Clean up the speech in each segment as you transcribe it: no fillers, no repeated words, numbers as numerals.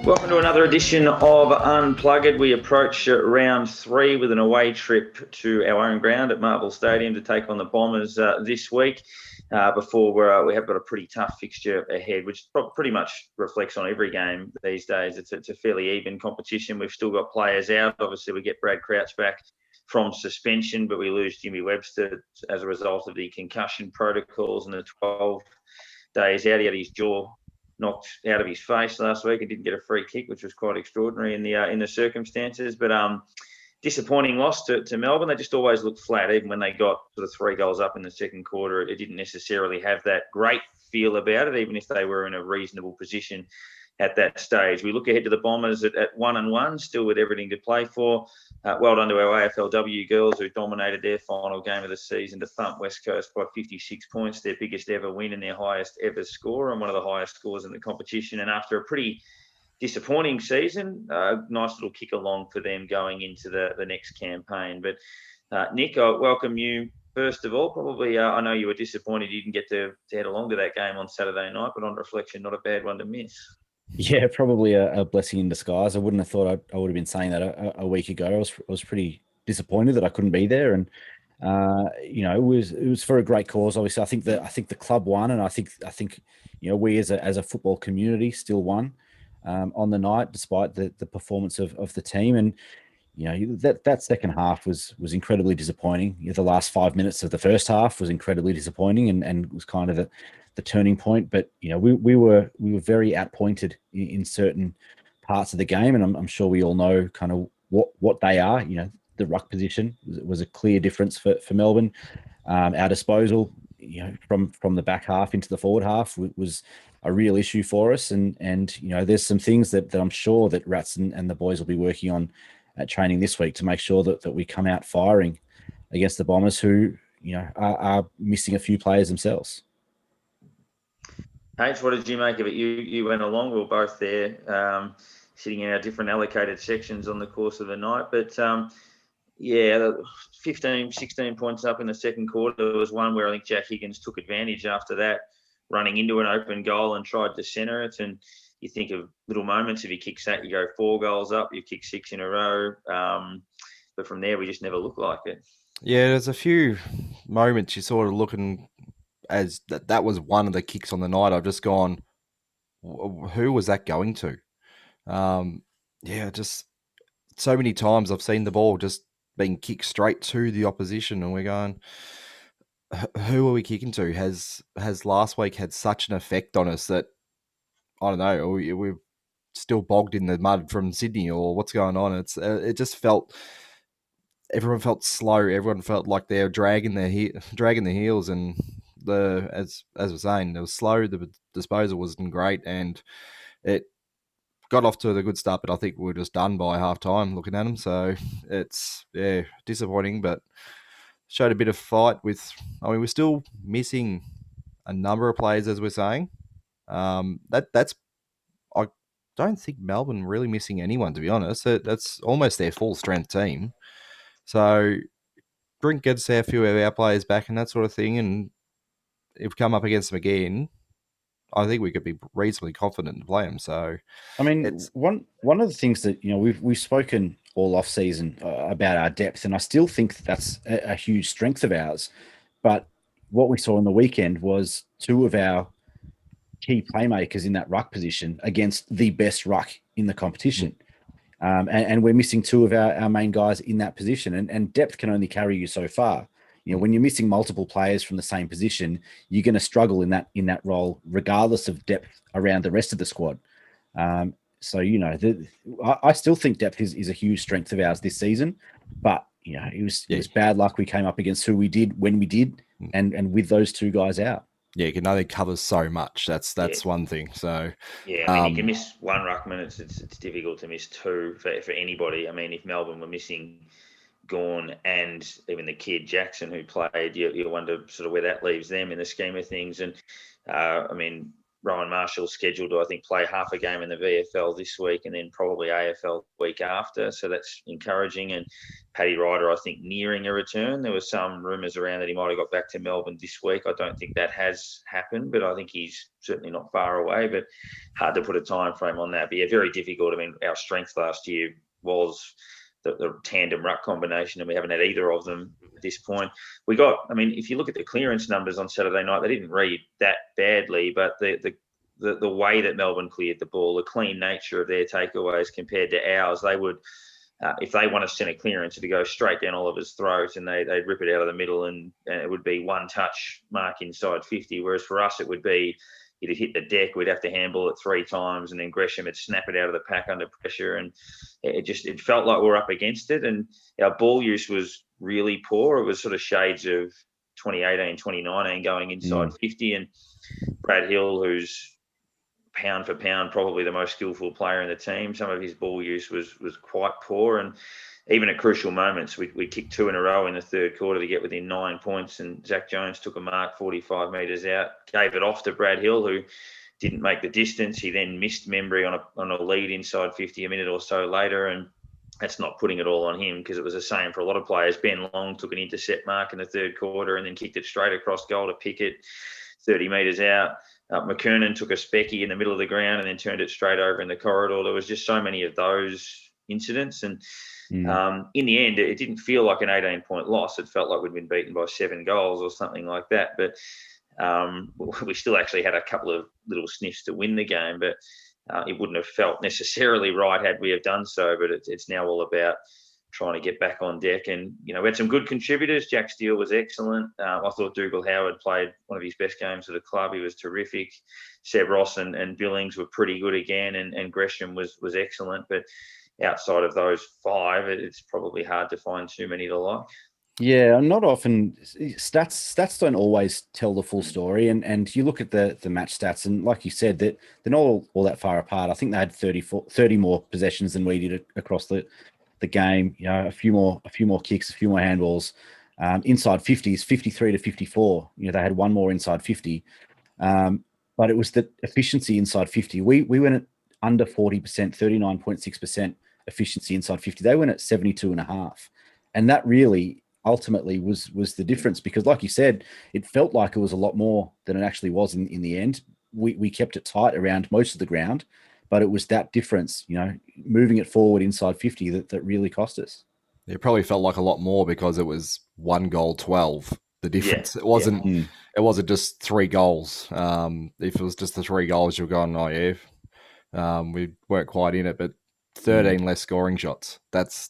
Welcome to another edition of Unplugged. We approach round 3 with an away trip to our own ground at Marvel Stadium to take on the Bombers this week. Before we have got a pretty tough fixture ahead, which pretty much reflects on every game these days. It's a fairly even competition. We've still got players out. Obviously, we get Brad Crouch back from suspension, but we lose Jimmy Webster as a result of the concussion protocols and the 12 days out. He had his jaw knocked out of his face last week and didn't get a free kick, which was quite extraordinary in the circumstances. But disappointing loss to Melbourne. They just always looked flat, even when they got sort of 3 goals up in the second quarter. It didn't necessarily have that great feel about it, even if they were in a reasonable position at that stage. We look ahead to the Bombers at 1-1, still with everything to play for. Well done to our AFLW girls who dominated their final game of the season to thump West Coast by 56 points, their biggest ever win and their highest ever score, and one of the highest scores in the competition. And after a pretty disappointing season, nice little kick along for them going into the next campaign. But Nick, I welcome you first of all. Probably, I know you were disappointed you didn't get to head along to that game on Saturday night, but on reflection, not a bad one to miss. Yeah, probably a blessing in disguise. I wouldn't have thought I would have been saying that a week ago. I was pretty disappointed that I couldn't be there, and it was for a great cause. Obviously, I think the club won, and I think we as a football community still won on the night, despite the performance of the team. And that second half was incredibly disappointing. The last 5 minutes of the first half was incredibly disappointing, and was kind of the turning point. But we were very outpointed in certain parts of the game, and I'm sure we all know kind of what they are. The ruck position was a clear difference for Melbourne. Our disposal, from the back half into the forward half was a real issue for us. And there's some things that I'm sure that Rats and the boys will be working on at training this week to make sure that we come out firing against the Bombers, who are missing a few players themselves. H, what did you make of it? You went along. We were both there, sitting in our different allocated sections on the course of the night. But 15, 16 points up in the second quarter. There was one where I think Jack Higgins took advantage after that, running into an open goal and tried to centre it. And you think of little moments. If he kicks that, you go 4 goals up. You kick 6 in a row. But from there, we just never looked like it. Yeah, there's a few moments you sort of looking as that was one of the kicks on the night. I've just gone, who was that going to? Just so many times I've seen the ball just being kicked straight to the opposition, and we're going, who are we kicking to? Has last week had such an effect on us that, I don't know, we're still bogged in the mud from Sydney, or what's going on? It just felt, everyone felt slow. Everyone felt like they're dragging their heels, and as we're saying, it was slow. The disposal wasn't great, and it got off to a good start, but I think we were just done by half time looking at them. So it's disappointing, but showed a bit of fight with. I mean, we're still missing a number of players, as we're saying. That's. I don't think Melbourne really missing anyone, to be honest. That's almost their full strength team. So Brink gets a few of our players back and that sort of thing, and if we come up against them again, I think we could be reasonably confident to play them. So, I mean, one of the things that we've spoken all off season about our depth, and I still think that's a huge strength of ours. But what we saw on the weekend was 2 of our key playmakers in that ruck position against the best ruck in the competition. And we're missing 2 of our main guys in that position, and depth can only carry you so far. When you're missing multiple players from the same position, you're going to struggle in that role, regardless of depth around the rest of the squad. I still think depth is a huge strength of ours this season, but it was bad luck. We came up against who we did when we did, and with those 2 guys out. Yeah, you can only cover so much. That's one thing. So I mean, you can miss 1 ruckman. It's difficult to miss 2 for anybody. I mean, if Melbourne were missing Gawn and even the kid Jackson who played, you wonder sort of where that leaves them in the scheme of things. And I mean, Rowan Marshall's scheduled to, I think, play half a game in the VFL this week and then probably AFL week after. So that's encouraging. And Paddy Ryder, I think, nearing a return. There were some rumours around that he might have got back to Melbourne this week. I don't think that has happened, but I think he's certainly not far away. But hard to put a time frame on that. But yeah, very difficult. I mean, our strength last year was the tandem ruck combination, and we haven't had either of them at this point. If you look at the clearance numbers on Saturday night, they didn't read that badly, but the way that Melbourne cleared the ball, the clean nature of their takeaways compared to ours, they would, if they want to send a clearance, to go straight down Oliver's throat, and they'd rip it out of the middle, and it would be one touch mark inside 50, whereas for us it would be, he'd hit the deck, we'd have to handball it 3 times, and then Gresham would snap it out of the pack under pressure. And it felt like we were up against it. And our ball use was really poor. It was sort of shades of 2018, 2019 going inside 50. And Brad Hill, who's pound for pound probably the most skillful player in the team, some of his ball use was quite poor. And even at crucial moments, we kicked 2 in a row in the third quarter to get within 9 points, and Zach Jones took a mark 45 metres out, gave it off to Brad Hill, who didn't make the distance. He then missed Membry on a lead inside 50 a minute or so later, and that's not putting it all on him, because it was the same for a lot of players. Ben Long took an intercept mark in the third quarter and then kicked it straight across goal to Pickett 30 metres out. McKernan took a specky in the middle of the ground and then turned it straight over in the corridor. There was just so many of those incidents. And in the end, it didn't feel like an 18-point loss. It felt like we'd been beaten by 7 goals or something like that. But we still actually had a couple of little sniffs to win the game. But it wouldn't have felt necessarily right had we have done so. But it's now all about trying to get back on deck. And, we had some good contributors. Jack Steele was excellent. I thought Dougal Howard played one of his best games at the club. He was terrific. Seb Ross and Billings were pretty good again. And Gresham was excellent. But outside of those 5, it's probably hard to find too many to like. Yeah, not often. Stats don't always tell the full story, and you look at the match stats, and like you said, that they're not all that far apart. I think they had 30 more possessions than we did across the game. A few more kicks, a few more handballs. Inside 50s, 53 to 54. They had one more inside 50, but it was the efficiency inside 50. We went at under 40%, 39.6% efficiency inside 50. They went at 72.5%, and that really ultimately was the difference, because like you said, it felt like it was a lot more than it actually was in the end. We kept it tight around most of the ground, but it was that difference, moving it forward inside 50 that really cost us. It probably felt like a lot more because it was 1 goal 12. The difference. Yeah. It wasn't just 3 goals. If it was just the 3 goals, you're going, oh yeah, we weren't quite in it, but 13 less scoring shots. That's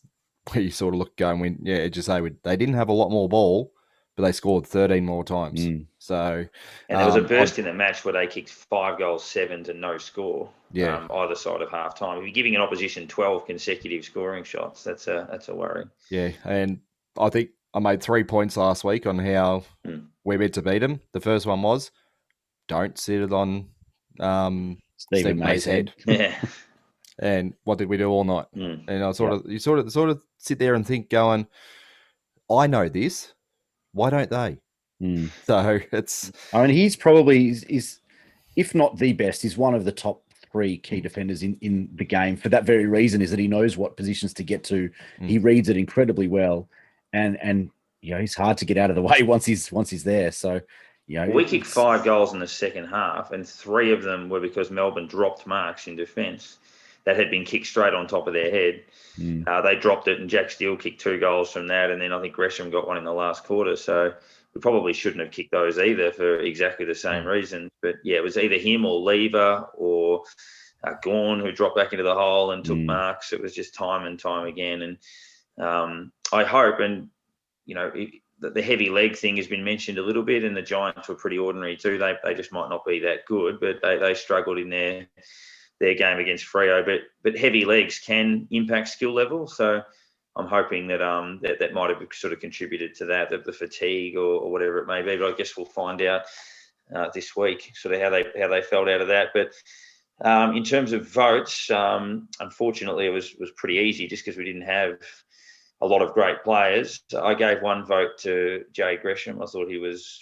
where you sort of look going, they didn't have a lot more ball, but they scored 13 more times. So, and there was a burst in the match where they kicked 5 goals, 7 to no score. Either side of half time. If you're giving an opposition 12 consecutive scoring shots, that's a worry. Yeah, and I think I made 3 points last week on how we're meant to beat them. The first one was, don't sit it on Stephen May's head. Yeah. And what did we do all night? And I you sort of sit there and think, going, I know this. Why don't they? So it's. I mean, he's probably is, if not the best, he's one of the top 3 key defenders in the game. For that very reason, is that he knows what positions to get to. He reads it incredibly well, and he's hard to get out of the way once he's there. So. We kicked 5 goals in the second half, and 3 of them were because Melbourne dropped marks in defence that had been kicked straight on top of their head. They dropped it, and Jack Steele kicked 2 goals from that, and then I think Gresham got one in the last quarter. So we probably shouldn't have kicked those either for exactly the same reason. But yeah, it was either him or Lever or Gawn who dropped back into the hole and took marks. It was just time and time again. And I hope, and the heavy leg thing has been mentioned a little bit, and the Giants were pretty ordinary too. They just might not be that good, but they struggled in their game against Freo. But heavy legs can impact skill level, so I'm hoping that that might have sort of contributed to that, the fatigue or whatever it may be. But I guess we'll find out this week sort of how they felt out of that. But in terms of votes, unfortunately, it was pretty easy just because we didn't have a lot of great players. I gave 1 vote to Jay Gresham. I thought he was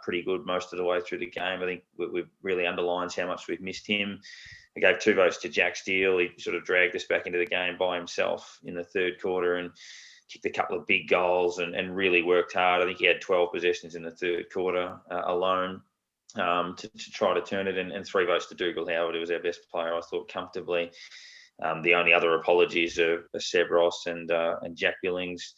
pretty good most of the way through the game. I think we really underlines how much we've missed him. I gave 2 votes to Jack Steele. He sort of dragged us back into the game by himself in the third quarter and kicked a couple of big goals and really worked hard. I think he had 12 possessions in the third quarter alone to try to turn it, and 3 votes to Dougal Howard, who was our best player, I thought, comfortably. The only other apologies are Seb Ross and Jack Billings,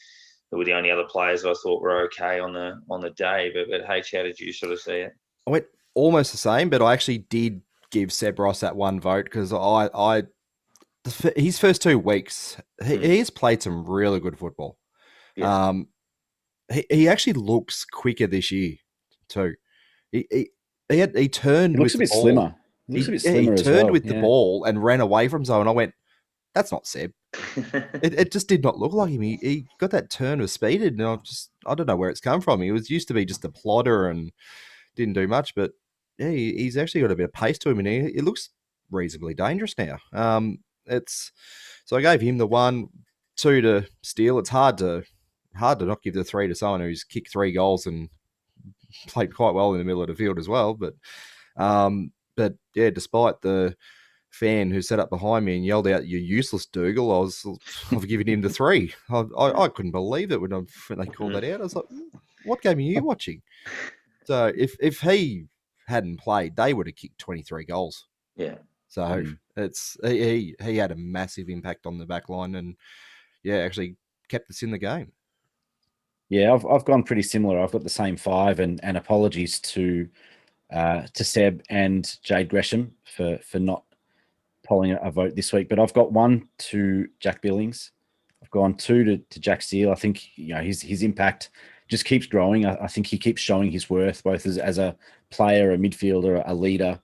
who were the only other players I thought were okay on the day. But H, how did you sort of see it? I went almost the same, but I actually did give Seb Ross that 1 vote because his first 2 weeks, he has played some really good football. Yeah. He actually looks quicker this year too. He turned. He looks a bit slimmer. He turned with the ball and ran away from zone. I went, that's not Seb. it just did not look like him. He got that turn of speed, and I don't know where it's come from. He used to be just a plodder and didn't do much, but yeah, he's actually got a bit of pace to him, and he looks reasonably dangerous now. So I gave him the 1, 2 to Steele. It's hard to not give the 3 to someone who's kicked 3 goals and played quite well in the middle of the field as well. But yeah, despite the fan who sat up behind me and yelled out, "You're useless, Dougal," I've given him the 3. I couldn't believe it when they called that out. I was like, what game are you watching? So if he hadn't played, they would have kicked 23 goals. Yeah. So it's he had a massive impact on the back line, and yeah, actually kept us in the game. Yeah, I've gone pretty similar. I've got the same 5, and apologies to Seb and Jade Gresham for not polling a vote this week. But I've got 1 to Jack Billings. I've gone 2 to Jack Steele. I think his impact just keeps growing. I think he keeps showing his worth both as a player, a midfielder, a leader.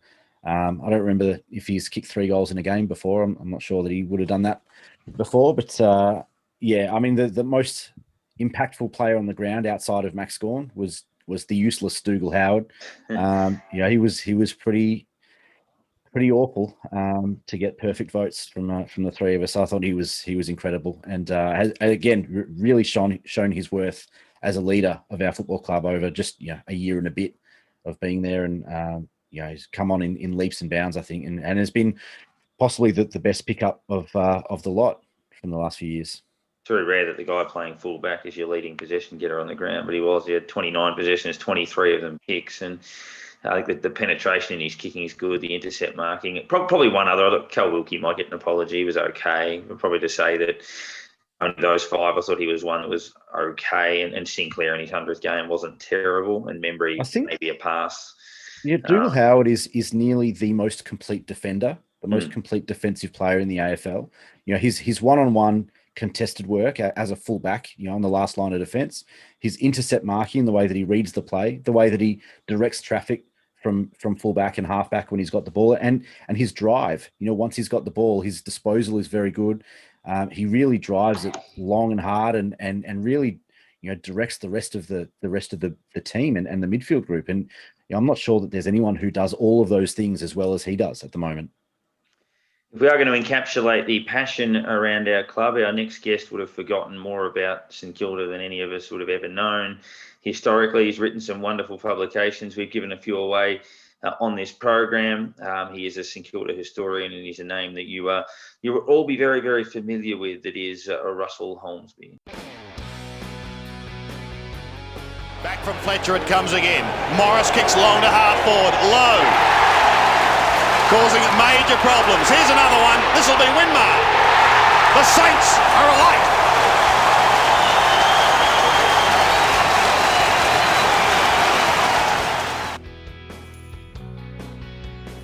I don't remember if he's kicked 3 goals in a game before. I'm not sure that he would have done that before. But yeah, I mean the most impactful player on the ground outside of Max Gawn was the useless Dougal Howard. He was pretty awful to get perfect votes from the 3 of us. I thought he was incredible, and has again really shown his worth as a leader of our football club over just a year and a bit of being there, and he's come on in leaps and bounds, I think, and has been possibly the best pickup of the lot from the last few years. It's very rare that the guy playing fullback is your leading possession getter on the ground, but he had 29 possessions, 23 of them kicks, and I think that the penetration in his kicking is good, the intercept marking. Probably one other. I thought Cal Wilkie might get an apology. He was okay. But probably to say that only those 5, I thought he was one that was okay, and Sinclair in his 100th game wasn't terrible, and Membry, I think, maybe a pass. Yeah, Dougal Howard is nearly the most complete defender, the most complete defensive player in the AFL. His one-on-one contested work as a fullback, on the last line of defence, his intercept marking, the way that he reads the play, the way that he directs traffic from fullback and halfback when he's got the ball, and his drive. Once he's got the ball, his disposal is very good. He really drives it long and hard, and really, directs the rest of the team and the midfield group. And I'm not sure that there's anyone who does all of those things as well as he does at the moment. If we are going to encapsulate the passion around our club, our next guest would have forgotten more about St Kilda than any of us would have ever known. Historically, he's written some wonderful publications. We've given a few away on this program. He is a St Kilda historian, and he's a name that you will all be very, very familiar with. That is Russell Holmesby. Back from Fletcher it comes again. Morris kicks long to half forward, low, causing major problems. Here's another one. This will be Winmar. The Saints are alight.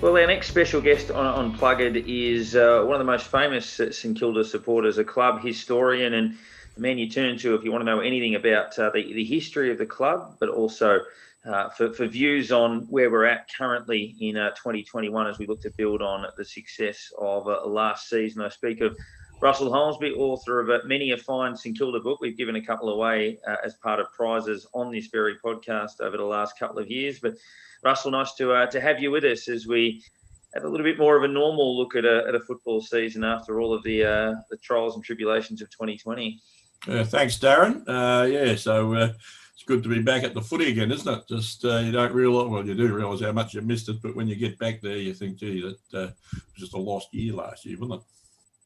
Well, our next special guest on Unplugged is one of the most famous St Kilda supporters, a club historian, and the man you turn to if you want to know anything about the history of the club, but also for views on where we're at currently in 2021 as we look to build on the success of last season. I speak of Russell Holmesby, author of many a fine St Kilda book. We've given a couple away as part of prizes on this very podcast over the last couple of years. But Russell, nice to have you with us as we have a little bit more of a normal look at a football season after all of the trials and tribulations of 2020. Thanks, Darren. So it's good to be back at the footy again, isn't it? Just you don't realise, well, you do realise how much you missed it, but when you get back there, you think, gee, that was just a lost year last year, wasn't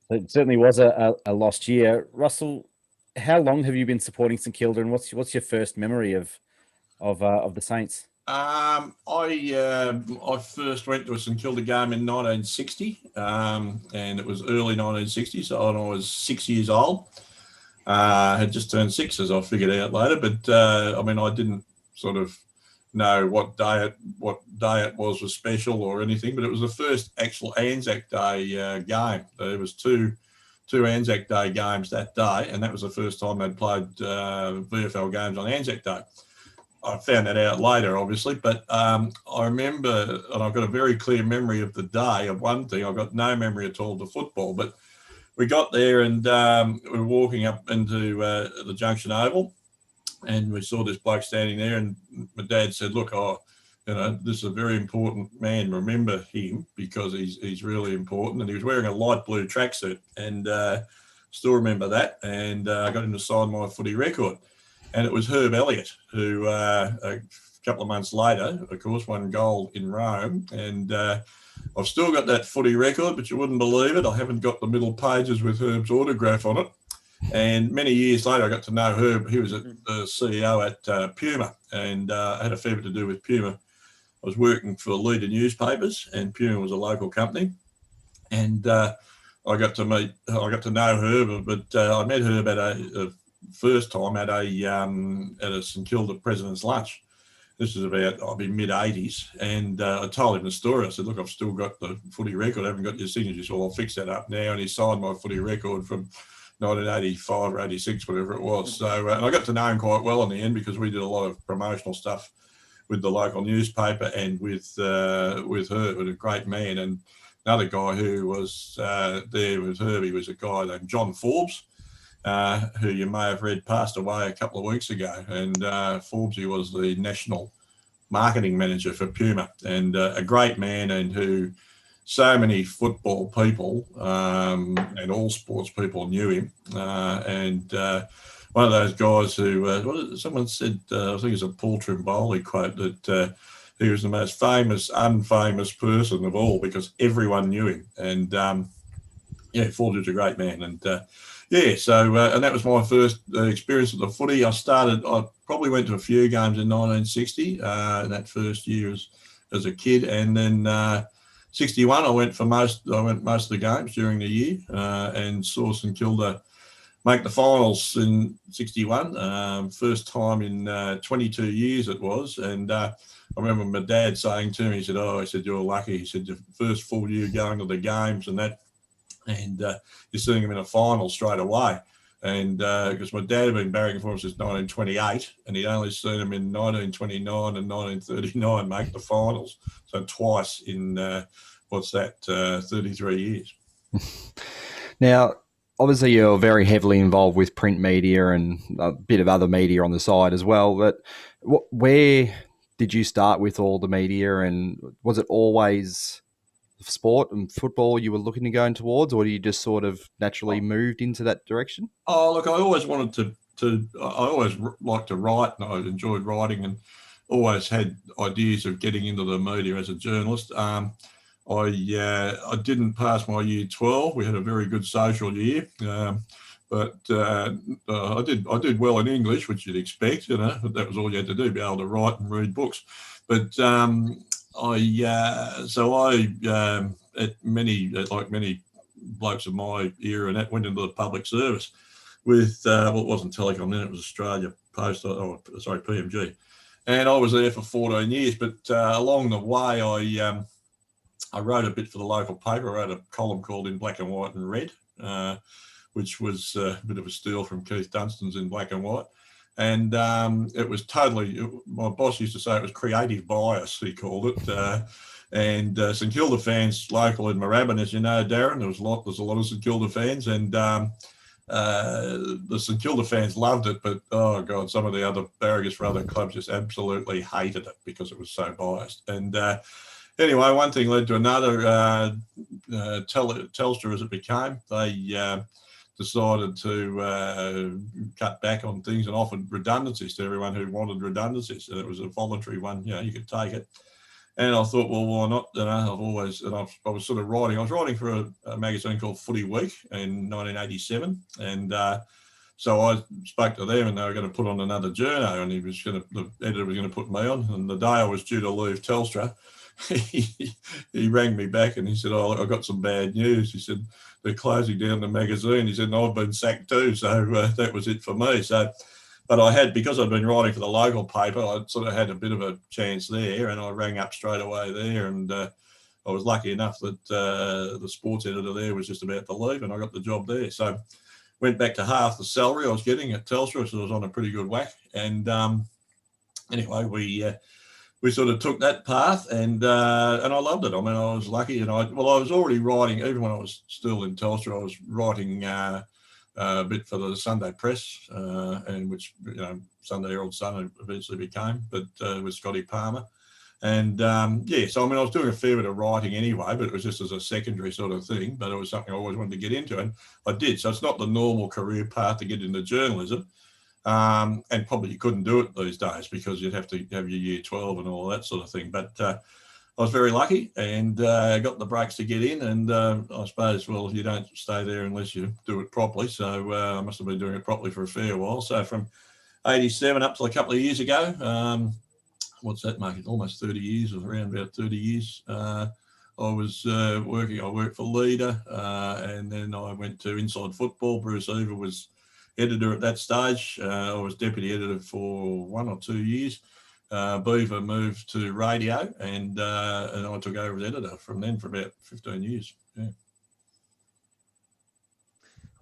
it? It certainly was a lost year. Russell, how long have you been supporting St Kilda, and what's your first memory of the Saints? I first went to a St Kilda game in 1960, and it was early 1960, so I was 6 years old. I had just turned 6, as I figured out later, but I mean, I didn't sort of know what day it was special or anything, but it was the first actual Anzac Day game. There was two Anzac Day games that day, and that was the first time they'd played VFL games on Anzac Day. I found that out later, obviously, but I remember, and I've got a very clear memory of the day of one thing. I've got no memory at all of the football, but we got there and we were walking up into the Junction Oval, and we saw this bloke standing there, and my dad said, look, this is a very important man. Remember him, because he's really important. And he was wearing a light blue tracksuit, and still remember that. And I got him to sign my footy record. And it was Herb Elliott, who a couple of months later, of course, won gold in Rome. And I've still got that footy record, but you wouldn't believe it, I haven't got the middle pages with Herb's autograph on it. And many years later, I got to know Herb. He was the CEO at Puma, and I had a fair bit to do with Puma. I was working for Leader newspapers, and Puma was a local company. And I got to know Herb, but I met Herb at a first time at a St Kilda President's Lunch. This is about, I'll be mid-80s, and I told him the story. I said, look, I've still got the footy record. I haven't got your signature, so I'll fix that up now. And he signed my footy record from 1985 or 86, whatever it was. So and I got to know him quite well in the end, because we did a lot of promotional stuff with the local newspaper and with Herb, with a great man. And another guy who was there with Herb, he was a guy named John Forbes, who you may have read passed away a couple of weeks ago. And Forbesy was the national marketing manager for Puma, and a great man, and who so many football people and all sports people knew him. And one of those guys who, someone said, I think it's a Paul Trimboli quote, that he was the most famous, unfamous person of all, because everyone knew him. And Forbes was a great man. And and that was my first experience of the footy. I probably went to a few games in 1960, in that first year as a kid. And then 61, I went most of the games during the year, and saw St Kilda make the finals in 61. First time in 22 years it was. And I remember my dad saying to me, he said, you're lucky. He said, your first full year going to the games and that, and you're seeing him in a final straight away. And because my dad had been barracking for him since 1928, and he'd only seen him in 1929 and 1939 make the finals. So twice in, 33 years. Now, obviously you're very heavily involved with print media and a bit of other media on the side as well. But where did you start with all the media, and was it always sport and football you were looking to go towards, or you just sort of naturally moved into that direction? Oh, look, I always wanted I always liked to write, and I enjoyed writing, and always had ideas of getting into the media as a journalist. I didn't pass my year 12. We had a very good social year, but I did well in English, which you'd expect, but that was all you had to do, be able to write and read books. But like many blokes of my era, and that went into the public service with it wasn't Telecom then, it was Australia Post, PMG, and I was there for 14 years. But along the way, I wrote a bit for the local paper. I wrote a column called In Black and White and Red, which was a bit of a steal from Keith Dunstan's In Black and White. And it was my boss used to say it was creative bias, he called it. And St Kilda fans, local in Moorabbin, as you know, Darren, there's a lot of St Kilda fans, and the St Kilda fans loved it, but oh God, some of the other Barragus for other clubs just absolutely hated it because it was so biased. And anyway, one thing led to another. Telstra, as it became, decided to cut back on things and offered redundancies to everyone who wanted redundancies. And it was a voluntary one, you could take it. And I thought, well, why not? I was sort of writing. I was writing for a magazine called Footy Week in 1987. And so I spoke to them, and they were going to put on another journo, and the editor was going to put me on. And the day I was due to leave Telstra, he rang me back and he said, "Oh, I got some bad news." He said, "They're closing down the magazine." He said, "And I've been sacked too." So that was it for me. So, but I had, because I'd been writing for the local paper, I sort of had a bit of a chance there, and I rang up straight away there. And I was lucky enough that the sports editor there was just about to leave, and I got the job there. So went back to half the salary I was getting at Telstra, so I was on a pretty good whack. And anyway, we sort of took that path, and I loved it. I mean, I was lucky, and I was already writing, even when I was still in Telstra, I was writing a bit for the Sunday Press, and which, Sunday Herald Sun eventually became, but with Scotty Palmer. And so I mean, I was doing a fair bit of writing anyway, but it was just as a secondary sort of thing, but it was something I always wanted to get into, and I did. So it's not the normal career path to get into journalism. And probably you couldn't do it these days because you'd have to have your year 12 and all that sort of thing. But I was very lucky, and got the breaks to get in. And I suppose, well, you don't stay there unless you do it properly. So I must have been doing it properly for a fair while. So from 87 up to a couple of years ago, what's that make it? Almost 30 years, or around about 30 years. I was working. I worked for Leader, and then I went to Inside Football. Bruce Eva was editor at that stage. I was deputy editor for 1 or 2 years. Beaver moved to radio, and I took over as editor from then for about 15 years. Yeah.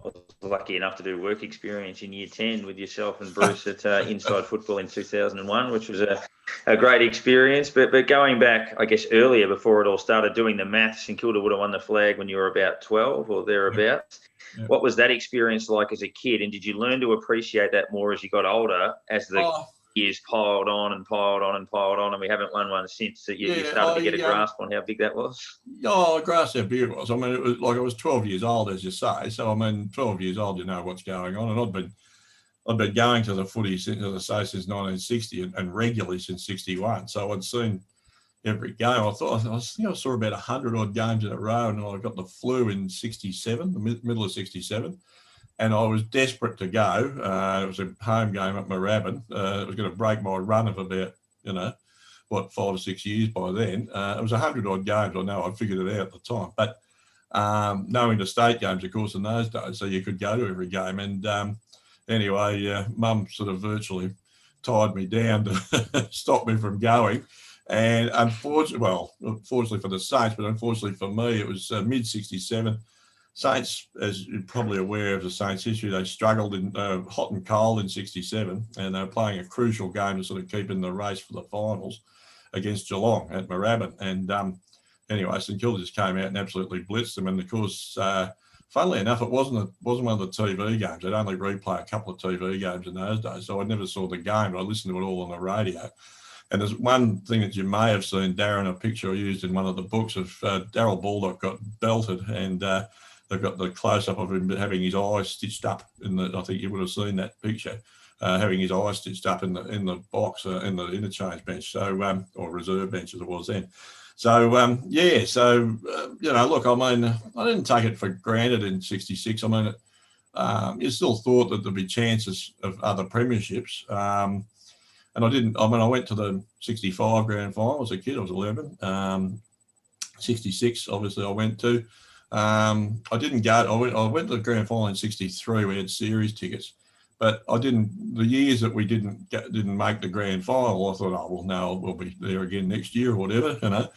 I was lucky enough to do work experience in year 10 with yourself and Bruce at Inside Football in 2001, which was a great experience. But going back, I guess, earlier, before it all started, doing the maths, St Kilda would have won the flag when you were about 12 or thereabouts. Yeah. What was that experience like as a kid? And did you learn to appreciate that more as you got older, as the years piled on and piled on and piled on, and we haven't won one since? That you started to get a grasp on how big that was? I grasped how big it was. I mean, it was like I was 12 years old, as you say. So, I mean, 12 years old, you know what's going on. And I'd been going to the footy, since 1960 and regularly since 61. So I'd seen every game. I saw about 100 odd games in a row, and I got the flu in 67, the middle of 67. And I was desperate to go. It was a home game at Moorabbin. It was going to break my run of about, 5 or 6 years by then. It was 100 odd games. I know, I figured it out at the time. But knowing the state games, of course, in those days, so you could go to every game. And anyway, Mum sort of virtually tied me down to stop me from going. And unfortunately for the Saints, but unfortunately for me, it was mid-67. Saints, as you're probably aware of the Saints history, they struggled in hot and cold in 67, and they were playing a crucial game to sort of keep in the race for the finals against Geelong at Moorabbin. And anyway, St Kilda just came out and absolutely blitzed them. And of course, funnily enough, it wasn't one of the TV games. They'd only replay a couple of TV games in those days, so I never saw the game, but I listened to it all on the radio. And there's one thing that you may have seen, Darren, a picture I used in one of the books of Darryl Baldock got belted, and they've got the close-up of him having his eyes stitched up I think you would have seen that picture, having his eyes stitched up in the box, in the interchange bench, so or reserve bench as it was then. So, look, I mean, I didn't take it for granted in 66. I mean, you still thought that there'd be chances of other premierships. And I went to the 65 grand final as a kid. I was 11. 66, obviously, I went to. I didn't go. I went to the grand final in 63. We had series tickets, but I didn't. The years that we didn't make the grand final, I thought, oh well, no, we'll be there again next year or whatever, But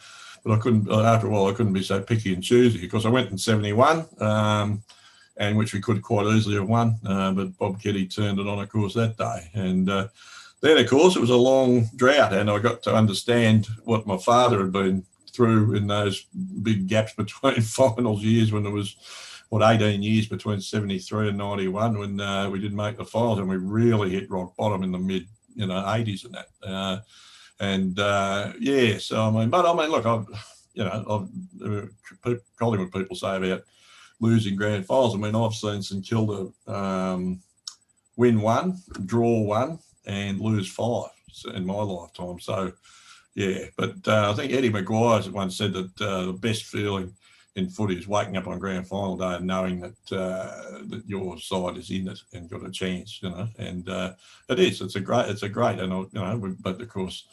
I couldn't. After a while, I couldn't be so picky and choosy because I went in 71, and which we could quite easily have won, but Bob Keddy turned it on, of course, that day, and. Then, of course, it was a long drought, and I got to understand what my father had been through in those big gaps between finals years when there was, 18 years between 73 and 91 when we didn't make the finals, and we really hit rock bottom in the mid, 80s and that. So, look, Collingwood people say about losing grand finals. I mean, I've seen St Kilda win 1, draw 1, and lose 5 in my lifetime. So, yeah. But I think Eddie Maguire once said that the best feeling in footy is waking up on grand final day and knowing that that your side is in it and got a chance, And it is. It's a great. And but of course,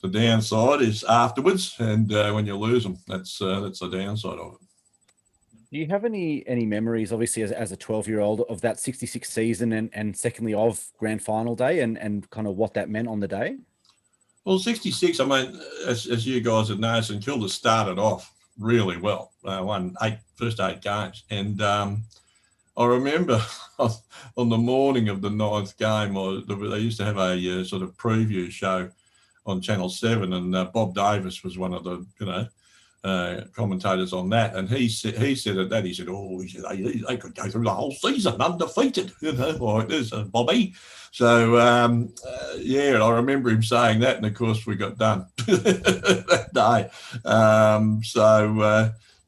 the downside is afterwards, and when you lose them, that's the downside of it. Do you have any memories, obviously, as a 12-year-old, of that 66 season and secondly of grand final day and kind of what that meant on the day? Well, 66, I mean, as you guys have noticed, St Kilda started off really well, won first 8 games. And I remember on the morning of the 9th game, they used to have a sort of preview show on Channel 7, and Bob Davis was one of the, commentators on that, and he said at that, he said, they could go through the whole season undefeated, like this, Bobby. So and I remember him saying that, and of course we got done that day.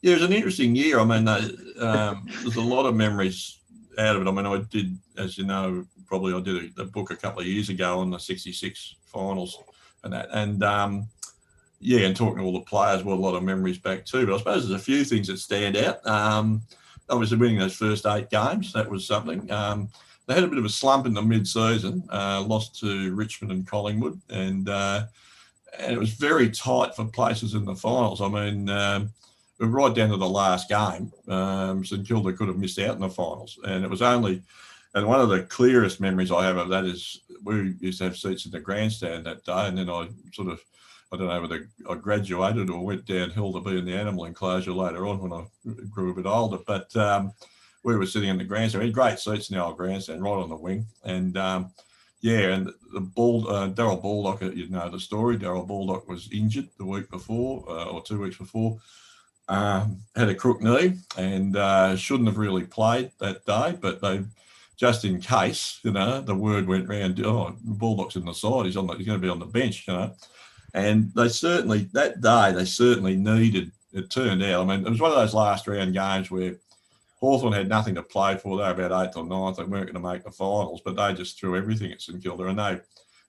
It was an interesting year. I mean, there's a lot of memories out of it. I mean, I did, as you know, I did a book a couple of years ago on the 66 finals and that, and and talking to all the players, well, a lot of memories back too. But I suppose there's a few things that stand out. Obviously, winning those first 8 games, that was something. They had a bit of a slump in the mid-season, lost to Richmond and Collingwood, and it was very tight for places in the finals. I mean, right down to the last game, St Kilda could have missed out in the finals, and it was only. And one of the clearest memories I have of that is we used to have seats in the grandstand that day, and then I don't know whether I graduated or went downhill to be in the animal enclosure later on when I grew a bit older. But we were sitting in the grandstand. We had great seats in the old grandstand, right on the wing. And and the Daryl Baldock, you know the story. Daryl Baldock was injured the week before or 2 weeks before. Had a crook knee and shouldn't have really played that day, but they, just in case, the word went round, Baldock's in the side, he's going to be on the bench, And that day they certainly needed, it turned out, I mean, it was one of those last round games where Hawthorn had nothing to play for. They were about 8th or 9th. They weren't going to make the finals, but they just threw everything at St Kilda,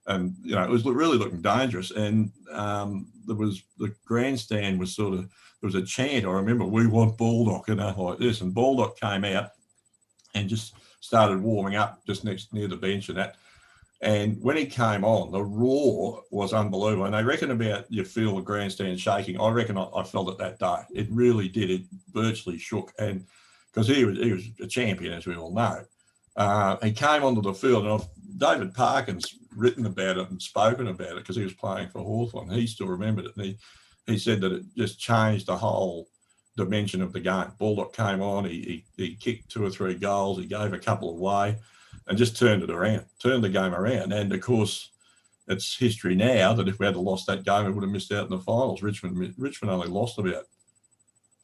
and it was really looking dangerous. And the grandstand was there was a chant. I remember, "We want Baldock," like this. And Baldock came out and just started warming up just near the bench and that. And when he came on, the roar was unbelievable. And they reckon about you feel the grandstand shaking. I reckon I felt it that day. It really did. It virtually shook. And because he was a champion, as we all know. He came onto the field, and David Parkin's written about it and spoken about it because he was playing for Hawthorn. He still remembered it. And he said that it just changed the whole dimension of the game. Baldock came on, he kicked 2 or 3 goals, he gave a couple away, and just turned the game around. And of course, it's history now that if we had lost that game, we would have missed out in the finals. Richmond only lost about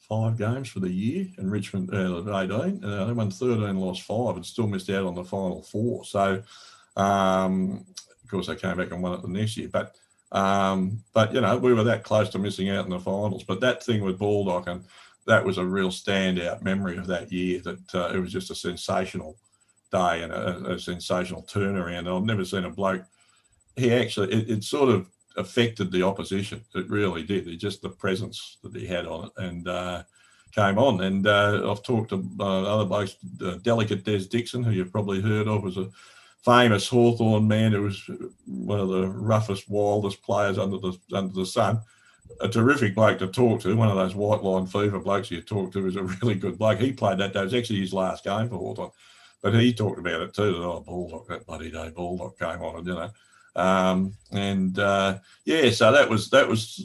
5 games for the year, and Richmond 18. They won 13, lost 5, and still missed out on the final 4. So, of course, they came back and won it the next year. But we were that close to missing out in the finals. But that thing with Baldock, and that was a real standout memory of that year. That it was just a sensational day and a sensational turnaround. And I've never seen a bloke. It sort of affected the opposition. It really did. Just the presence that he had on it, and came on. And I've talked to other blokes. Delicate Des Dixon, who you've probably heard of, was a famous Hawthorn man who was one of the roughest, wildest players under the sun. A terrific bloke to talk to. One of those white line fever blokes you talk to is a really good bloke. He played that day. It was actually his last game for Hawthorn, but he talked about it too. That Baldock, that bloody day, Baldock came on, and so that was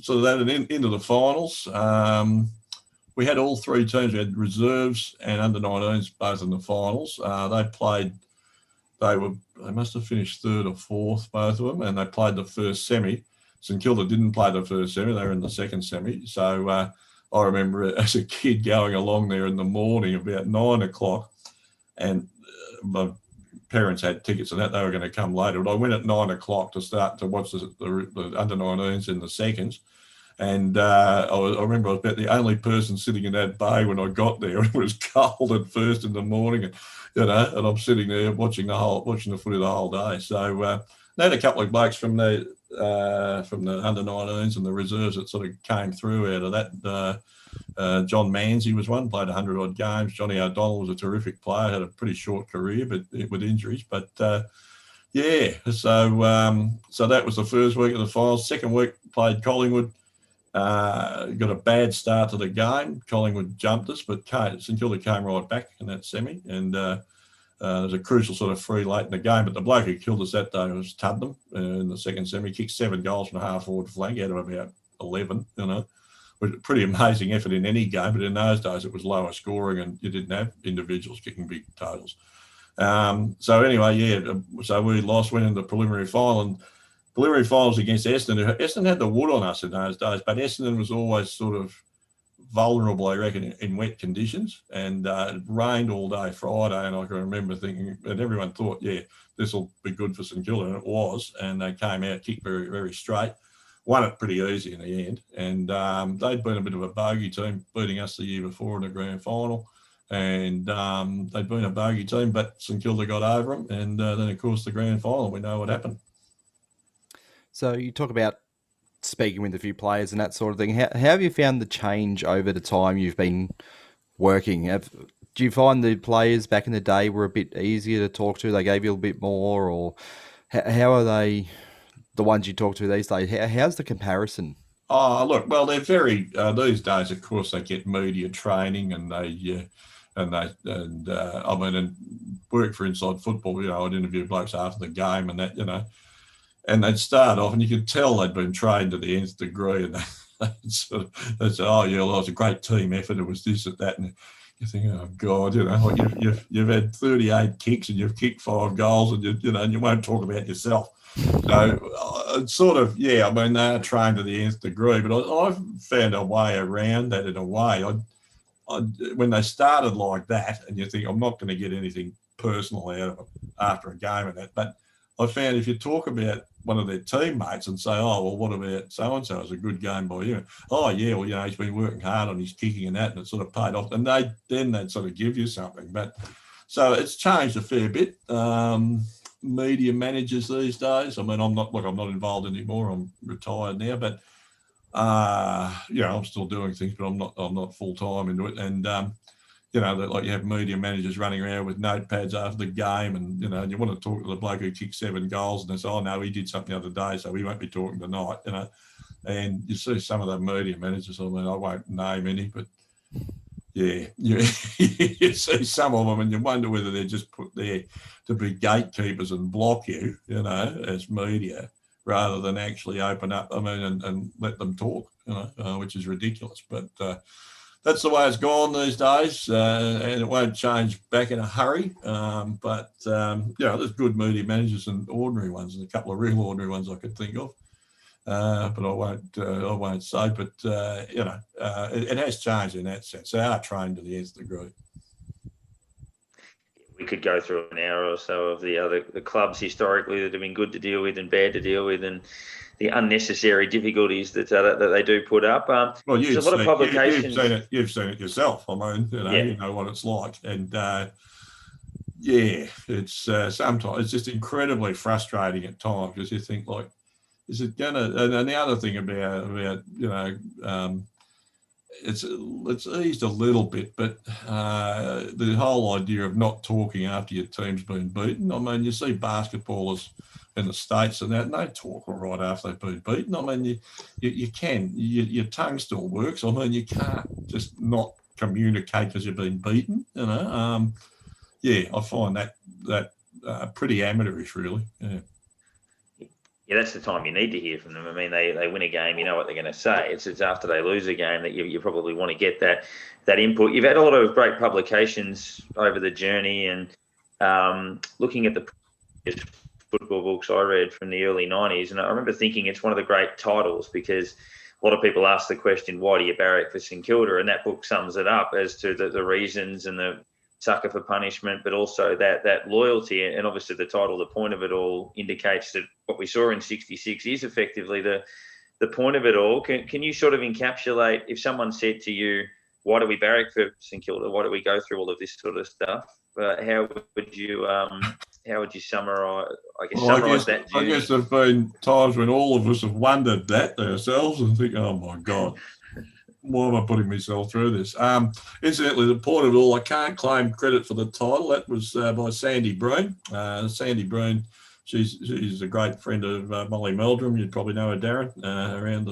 sort of that, and into the finals. We had all 3 teams. We had reserves and under-19s both in the finals. They must have finished 3rd or 4th, both of them, and they played the first semi. St Kilda didn't play the first semi; they were in the second semi. So I remember as a kid going along there in the morning about 9 o'clock, and my parents had tickets and that they were going to come later. But I went at 9 o'clock to start to watch the under-19s in the seconds, And I remember I was about the only person sitting in that bay when I got there. It was cold at first in the morning, and and I'm sitting there watching the footy the whole day. So they had a couple of blokes from the under-19s and the reserves that sort of came through out of that. John Manzi was one, played 100 odd games. Johnny O'Donnell was a terrific player, had a pretty short career, but with injuries. But so that was the first week of the finals. Second week played Collingwood. Got a bad start to the game. Collingwood jumped us, but St Kilda came right back in that semi, and there was a crucial sort of free late in the game. But the bloke who killed us that day was Tuddenham in the second semi. Kicked 7 goals from a half-forward flank out of about 11, Pretty amazing effort in any game, but in those days it was lower scoring and you didn't have individuals kicking big totals. So we lost, went into the preliminary final, and preliminary finals against Essendon. Essendon had the wood on us in those days, but Essendon was always sort of vulnerable, I reckon, in wet conditions, and it rained all day Friday, and I can remember thinking, and everyone thought, this will be good for St Kilda, and it was, and they came out, kicked very, very straight. Won it pretty easy in the end, and they'd been a bit of a bogey team, beating us the year before in the grand final, and they'd been a bogey team, but St Kilda got over them, and then of course the grand final, we know what happened. So you talk about speaking with a few players and that sort of thing. How have you found the change over the time you've been working? Do you find the players back in the day were a bit easier to talk to? They gave you a bit more, or how are they? The ones you talk to these days, how's the comparison? Oh, look, well, they're very these days. Of course, they get media training, and and work for Inside Football. I'd interview blokes after the game, and that, and they'd start off, and you could tell they'd been trained to the nth degree, and they'd say, "Oh yeah, well, it was a great team effort. It was this, that," and you think, "Oh God, you've had 38 kicks and you've kicked 5 goals, and and you won't talk about yourself." So it's sort of, they are trained to the nth degree, but I've found a way around that in a way. When they started like that, and you think, I'm not going to get anything personal out of them after a game and that, but I found if you talk about one of their teammates and say, "Oh, well, what about so-and-so? It was a good game by you." "Oh, yeah, well, he's been working hard on his kicking and that, and it sort of paid off." And they'd sort of give you something. But so it's changed a fair bit. Media managers these days. I mean, I'm not involved anymore. I'm retired now, but I'm still doing things, but I'm not full time into it. And you have media managers running around with notepads after the game, and you want to talk to the bloke who kicked 7 goals, and they say, "Oh no, he did something the other day, so we won't be talking tonight." And you see some of the media managers. I mean, I won't name any, but you see some of them, and you wonder whether they're just put there to be gatekeepers and block you, as media, rather than actually open up, and let them talk, which is ridiculous. But that's the way it's gone these days, and it won't change back in a hurry. But there's good media managers and ordinary ones, and a couple of real ordinary ones I could think of. But I won't say. But it has changed in that sense. They are trained to the nth degree. We could go through an hour or so of the clubs historically that have been good to deal with and bad to deal with, and the unnecessary difficulties that they do put up. Well, there's a lot of publications. You've seen it yourself. I mean, you know what it's like, and it's sometimes it's just incredibly frustrating at times, because you think, like, is it gonna? And the other thing about it's eased a little bit, but the whole idea of not talking after your team's been beaten. I mean, you see basketballers in the States and that, and they talk all right after they've been beaten. I mean, you can, your tongue still works. I mean, you can't just not communicate because you've been beaten, I find that pretty amateurish, really. Yeah, that's the time you need to hear from them. I mean, they win a game, you know what they're going to say. It's after they lose a game that you probably want to get that input. You've had a lot of great publications over the journey, and looking at the football books I read from the early 90s, and I remember thinking it's one of the great titles, because a lot of people ask the question, why do you barrack for St Kilda? And that book sums it up as to the reasons and the sucker for punishment, but also that loyalty. And obviously the title, the point of it all, indicates that what we saw in 66 is effectively the the point of it all. Can you sort of encapsulate, if someone said to you, why do we barrack for St Kilda? Why do we go through all of this sort of stuff? How would you summarise? Summarise that journey. I guess there've been times when all of us have wondered that ourselves and think, oh my God, why am I putting myself through this? Incidentally, the point of it all, I can't claim credit for the title. That was by Sandy Breen. Sandy Breen, she's a great friend of Molly Meldrum. You'd probably know her, Darren, around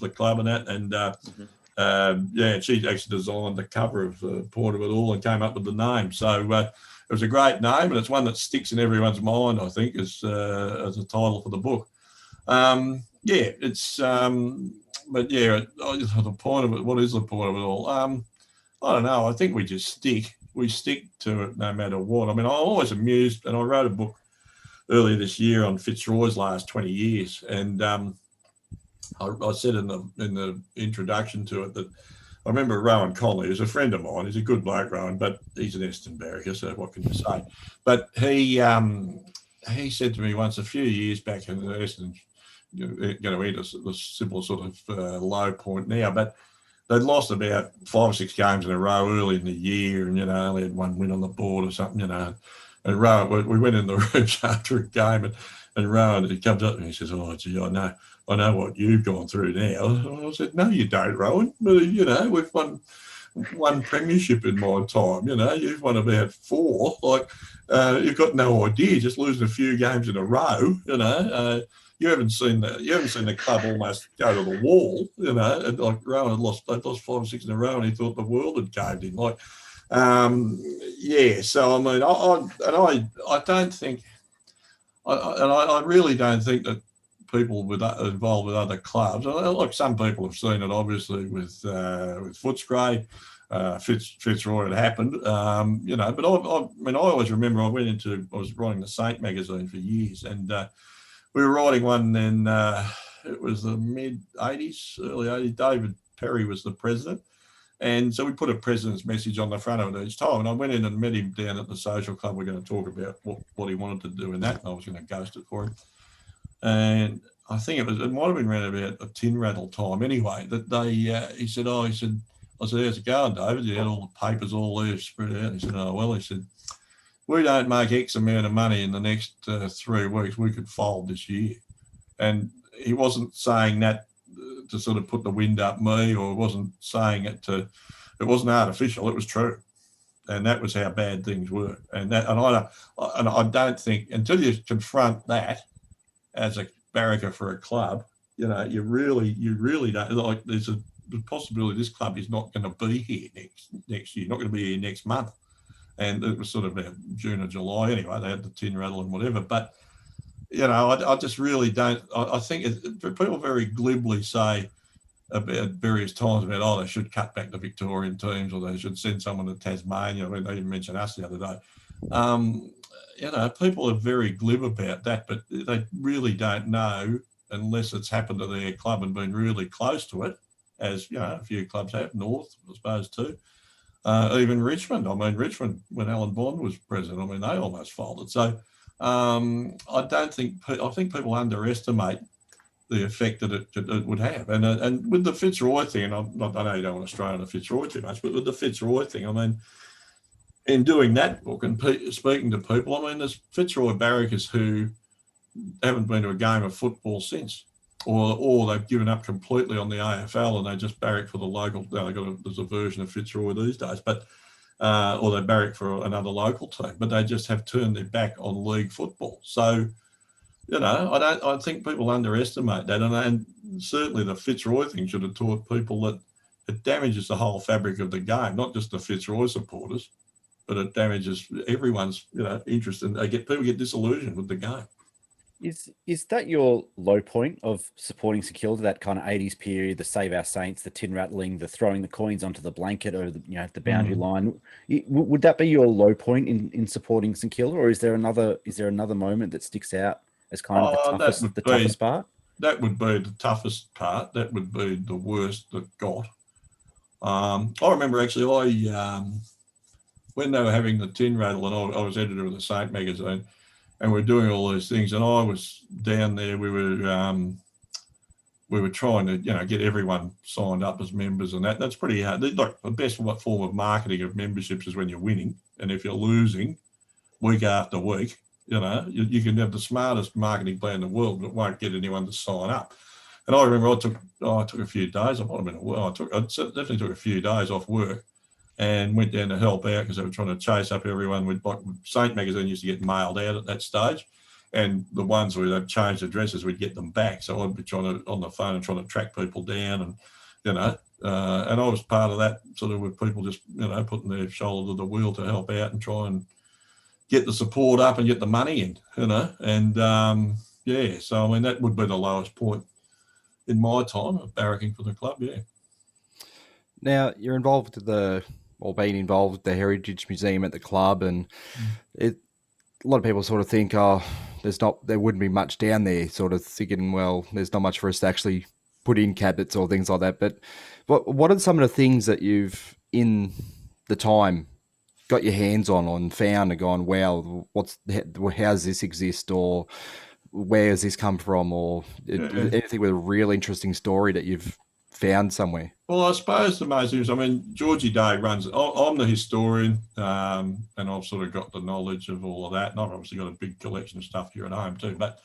the club and that. And she actually designed the cover of the point of it all and came up with the name. So it was a great name, and it's one that sticks in everyone's mind, I think, as a title for the book. The point of it, what is the point of it all? I don't know. I think we just stick. We stick to it no matter what. I mean, I'm always amused, and I wrote a book earlier this year on Fitzroy's last 20 years, and I said in the introduction to it that I remember Rowan Conley, who's a friend of mine. He's a good bloke, Rowan, but he's an Eston barracker, so what can you say? But he said to me once a few years back in the Eston, going to hit a simple sort of low point now, but they'd lost about 5 or 6 games in a row early in the year, and only had one win on the board or something, And Rowan, we went in the rooms after a game, and Rowan, he comes up and he says, "Oh, gee, I know what you've gone through now." I said, "No, you don't, Rowan. We've won one premiership in my time. You've won about 4. You've got no idea, just losing a few games in a row. You haven't seen the club almost go to the wall. And like Rowan had lost 5 or 6 in a row, and he thought the world had caved in. So I mean, I don't think, I really don't think that people involved with other clubs, like some people have seen it, obviously with Footscray, Fitzroy had happened, but I always remember I was writing the Saint magazine for years, and we were writing one then, it was the mid-80s, early 80s, David Perry was the president, and so we put a president's message on the front of it each time, and I went in and met him down at the social club. We're going to talk about what he wanted to do in that, and I was going to ghost it for him. And I think it might have been around about a tin rattle time anyway, that he said, I said, how's it going, David? You had all the papers all there spread out. He said, he said, we don't make X amount of money in the next 3 weeks, we could fold this year. And he wasn't saying that to sort of put the wind up me, or wasn't saying it wasn't artificial, it was true. And that was how bad things were. And I don't think, until you confront that as a barracker for a club, you really don't, like, there's a possibility this club is not going to be here next year, not going to be here next month. And it was sort of about June or July anyway, they had the tin rattle and whatever. But, I just really don't, I think people very glibly say about various times about, they should cut back the Victorian teams, or they should send someone to Tasmania. I mean, they didn't mention us the other day. People are very glib about that, but they really don't know unless it's happened to their club and been really close to it, as a few clubs have, North, I suppose, too. Even Richmond. I mean, Richmond, when Alan Bond was president, they almost folded. So I think people underestimate the effect that it would have. And with the Fitzroy thing, and I know you don't want to stray on the Fitzroy too much, but with the Fitzroy thing, in doing that book and speaking to people, there's Fitzroy barrackers who haven't been to a game of football since, or they've given up completely on the AFL and they just barrack for the local. There's a version of Fitzroy these days, but or they barrack for another local team, but they just have turned their back on league football. So, I think people underestimate that, and certainly the Fitzroy thing should have taught people that it damages the whole fabric of the game, not just the Fitzroy supporters, but it damages everyone's interest, and people get disillusioned with the game. Is that your low point of supporting St Kilda, that kind of 80s period, the Save Our Saints, the tin rattling, the throwing the coins onto the blanket or the boundary line? Would that be your low point in supporting St Kilda, or is there another moment that sticks out as kind of the toughest part? That would be the toughest part. That would be the worst that got. I remember actually when they were having the tin rattle, and I was editor of the Saint magazine, and we're doing all these things, and I was down there. We were we were trying to, get everyone signed up as members, and that's pretty hard. Like, the best form of marketing of memberships is when you're winning, and if you're losing week after week, you can have the smartest marketing plan in the world, but it won't get anyone to sign up. And I remember I took a few days. I might have been I definitely took a few days off work and went down to help out because they were trying to chase up everyone. Like Saint magazine used to get mailed out at that stage, and the ones where they'd changed addresses, we'd get them back. So I'd be on the phone and trying to track people down, and and I was part of that sort of with people just putting their shoulder to the wheel to help out and try and get the support up and get the money in, and so I mean that would be the lowest point in my time of barracking for the club. Yeah. Now you're involved being involved with the Heritage Museum at the club, and a lot of people sort of think, there wouldn't be much down there, sort of thinking, well, there's not much for us to actually put in cabinets or things like that. But what are some of the things that you've in the time got your hands on and found and gone, wow, how does this exist, or where has this come from, or anything with a real interesting story that you've found somewhere? Well, I suppose the most interesting, I mean, Georgie Day runs, I'm the historian, and I've sort of got the knowledge of all of that, and I've obviously got a big collection of stuff here at home too, but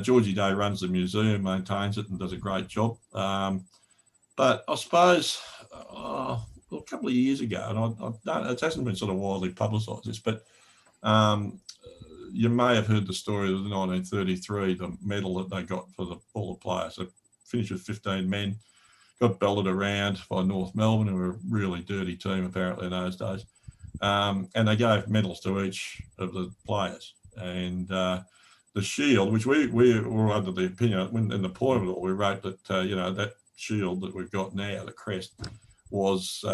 Georgie Day runs the museum, maintains it, and does a great job. But I suppose a couple of years ago, and it hasn't been sort of widely publicised this, but you may have heard the story of the 1933, the medal that they got for all the players. They finished with 15 men, got belted around by North Melbourne, who were a really dirty team apparently in those days. And they gave medals to each of the players. And the shield, which we were under the opinion, in the point of it all, we wrote that, that shield that we've got now, the crest, was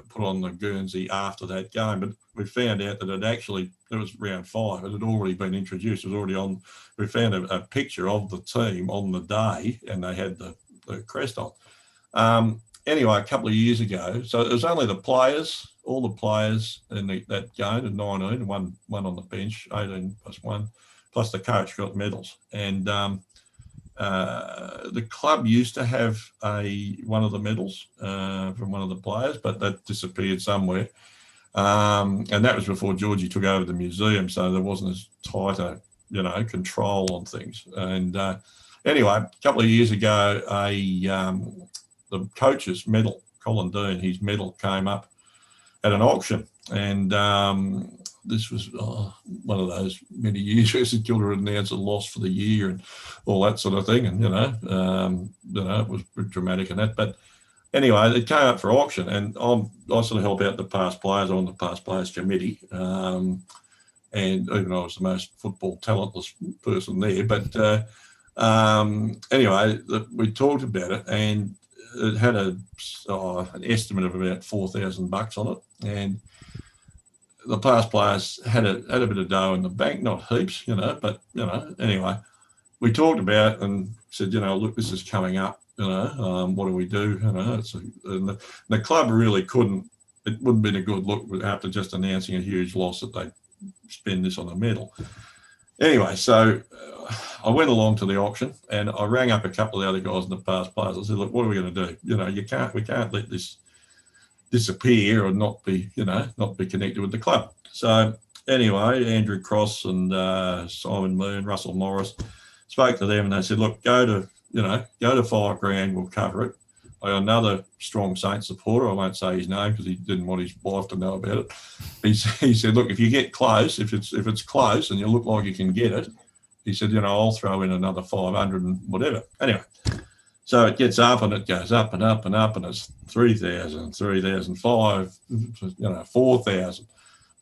put on the Guernsey after that game. But we found out that it was round 5. It had already been introduced. It was already on. We found a picture of the team on the day, and they had the crest on. Anyway, a couple of years ago, so it was only the players, all the players in that game, of 19, one on the bench, 18 plus 1, plus the coach got medals. And the club used to have one of the medals from one of the players, but that disappeared somewhere. And that was before Georgie took over the museum, so there wasn't as tight a control on things. And anyway, a couple of years ago, the coach's medal, Colin Dean, his medal came up at an auction, and this was one of those many years where St Kilda had announced a loss for the year and all that sort of thing, and it was dramatic and that. But anyway, it came up for auction, and I sort of help out the past players. I'm on the past players committee, and even though I was the most football talentless person there, but anyway, we talked about it, and it had an estimate of about $4,000 on it, and the past players had a bit of dough in the bank, not heaps, but anyway, we talked about it and said, look, this is coming up, what do we do? And the club really couldn't. It wouldn't have been a good look after just announcing a huge loss that they spend this on a medal. Anyway, so I went along to the auction, and I rang up a couple of the other guys in the past players. I said, look, what are we going to do? We can't let this disappear or not be connected with the club. So anyway, Andrew Cross and Simon Moon, Russell Morris spoke to them, and they said, look, go to $5,000, we'll cover it. I got another strong Saint supporter, I won't say his name because he didn't want his wife to know about it. He said, look, if you get close, if it's close and you look like you can get it, he said, I'll throw in another 500 and whatever. Anyway, so it gets up and it goes up and up and up, and it's 3,000, 3,005, 4,000,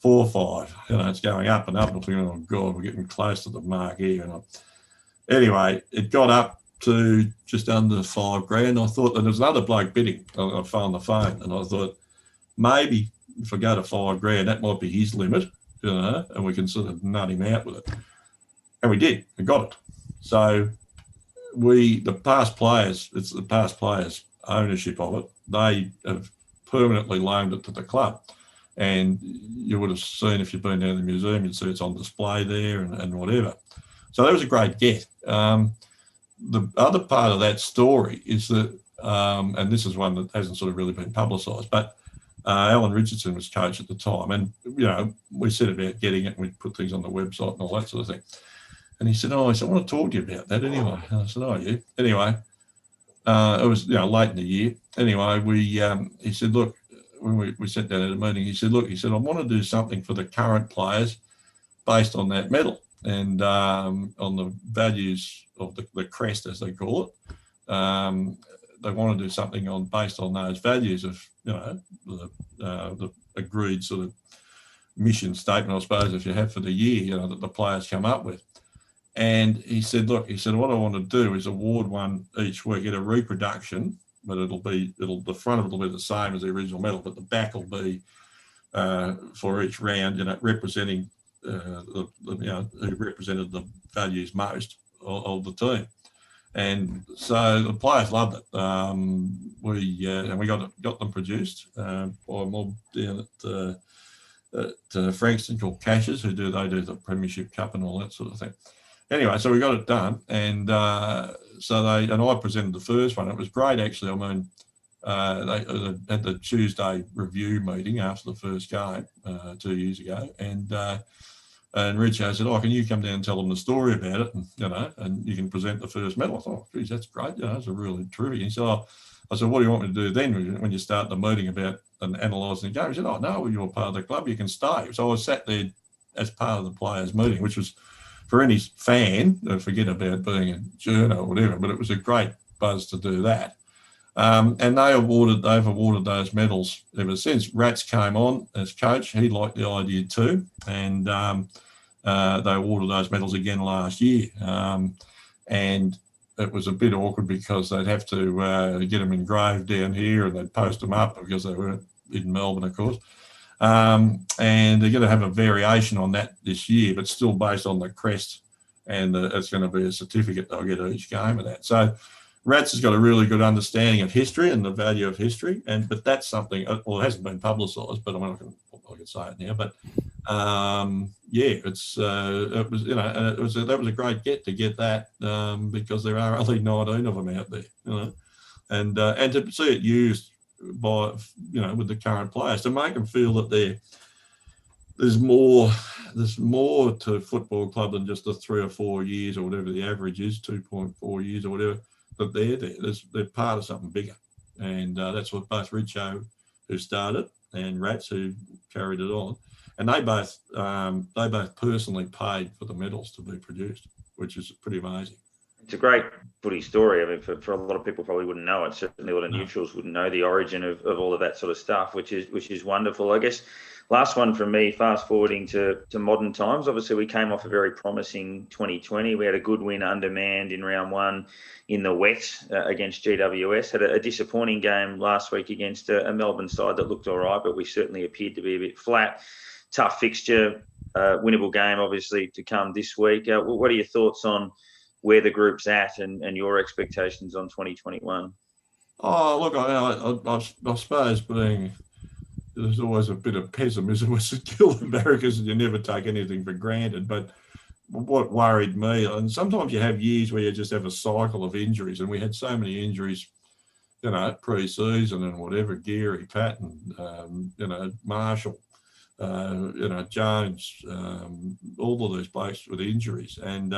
4,500. It's going up and up. And I'm thinking, oh God, we're getting close to the mark here. Anyway, it got up to just under $5,000. I thought that there was another bloke bidding. I found the phone, and I thought maybe if I go to $5,000, that might be his limit, and we can sort of nut him out with it. And we did. We got it. So the past players, it's the past players' ownership of it. They have permanently loaned it to the club. And you would have seen, if you've been down to the museum, you'd see it's on display there and whatever. So that was a great get. the other part of that story is that, and this is one that hasn't sort of really been publicised, but Alan Richardson was coach at the time, and we said about getting it, and we put things on the website and all that sort of thing. And he said, I want to talk to you about that anyway. And I said, yeah. Anyway, it was late in the year. Anyway, he said, look, when we sat down at a meeting, he said, I want to do something for the current players based on that medal and on the values of the crest, as they call it. They want to do something based on those values of the agreed sort of mission statement, I suppose, if you have for the year, that the players come up with. And he said, what I want to do is award one each week at a reproduction, but the front of it will be the same as the original medal, but the back will be for each round, representing who represented the values most of the team. And so the players loved it. We got them produced by a mob down at Frankston called Cashers, they do the Premiership Cup and all that sort of thing. Anyway, so we got it done, and I presented the first one. It was great, actually. I mean, they had the Tuesday review meeting after the first game 2 years ago, and Richo said, can you come down and tell them the story about it, and you can present the first medal. I thought, geez, that's great. That's a really terrific. He said, I said, what do you want me to do then when you start the meeting about and analysing the game? He said, no, you're part of the club, you can stay. So I sat there as part of the players' meeting, which was, for any fan, forget about being a journal or whatever, but it was a great buzz to do that. And they've awarded those medals ever since. Rats came on as coach. He liked the idea too. And they awarded those medals again last year. And it was a bit awkward because they'd have to get them engraved down here and they'd post them up because they weren't in Melbourne, of course. And they're going to have a variation on that this year, but still based on the crest, and it's going to be a certificate they'll get each game of that. So Rats has got a really good understanding of history and the value of history, but that's something. Well, it hasn't been publicised, but I can say it now. But it was that was a great get that because there are only 19 of them out there, and to see it used by with the current players to make them feel that there's more to football club than just the 3 or 4 years or whatever the average is, 2.4 years or whatever, that they're part of something bigger. And that's what both Richo, who started, and Rats, who carried it on, and they both personally paid for the medals to be produced, which is pretty amazing. It's a great footy story. I mean, for a lot of people probably wouldn't know it. Certainly a lot of neutrals wouldn't know the origin of all of that sort of stuff, which is wonderful. I guess last one from me, fast forwarding to modern times. Obviously, we came off a very promising 2020. We had a good win undermanned in round one in the wet against GWS. Had a disappointing game last week against a Melbourne side that looked all right, but we certainly appeared to be a bit flat. Tough fixture, winnable game, obviously, to come this week. What are your thoughts on where the group's at and your expectations on 2021? Oh, look, I suppose there's always a bit of pessimism with St Kilda Barrackers, and you never take anything for granted. But what worried me, and sometimes you have years where you just have a cycle of injuries, and we had so many injuries, pre-season and whatever, Geary, Patton, Marshall, Jones, all of these blokes with injuries, and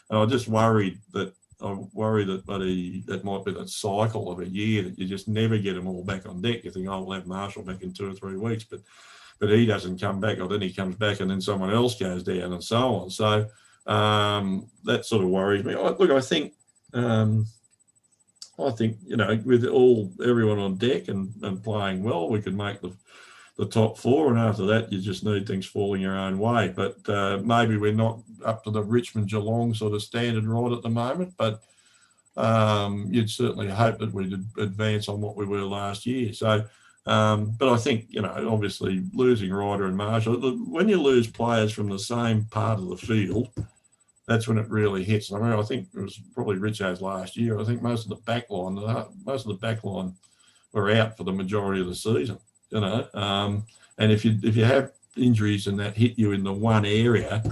I just worry that that might be that cycle of a year that you just never get them all back on deck. You think, we'll have Marshall back in 2 or 3 weeks, but he doesn't come back, or then he comes back and then someone else goes down and so on. So that sort of worries me. Look, I think with everyone on deck and playing well, we could make the top 4, and after that you just need things falling your own way. But maybe we're not up to the Richmond Geelong sort of standard right at the moment, but you'd certainly hope that we'd advance on what we were last year. So but I think obviously losing Ryder and Marshall, when you lose players from the same part of the field, that's when it really hits. I mean, I think it was probably Richo's last year. I think most of the back line were out for the majority of the season. And if you have injuries and that hit you in the one area,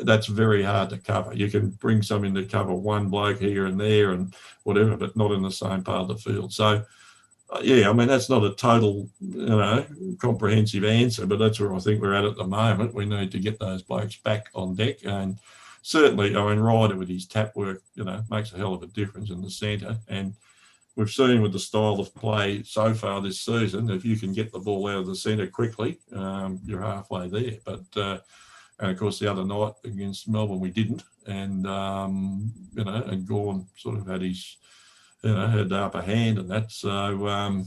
that's very hard to cover. You can bring some in to cover one bloke here and there and whatever, but not in the same part of the field. So, yeah, I mean, that's not a total, comprehensive answer, but that's where I think we're at the moment. We need to get those blokes back on deck. And certainly, I mean, Ryder with his tap work, makes a hell of a difference in the centre. And we've seen with the style of play so far this season, if you can get the ball out of the centre quickly, you're halfway there. But, and of course, the other night against Melbourne, we didn't. And, and Gawn sort of had his... had the upper hand and that. So,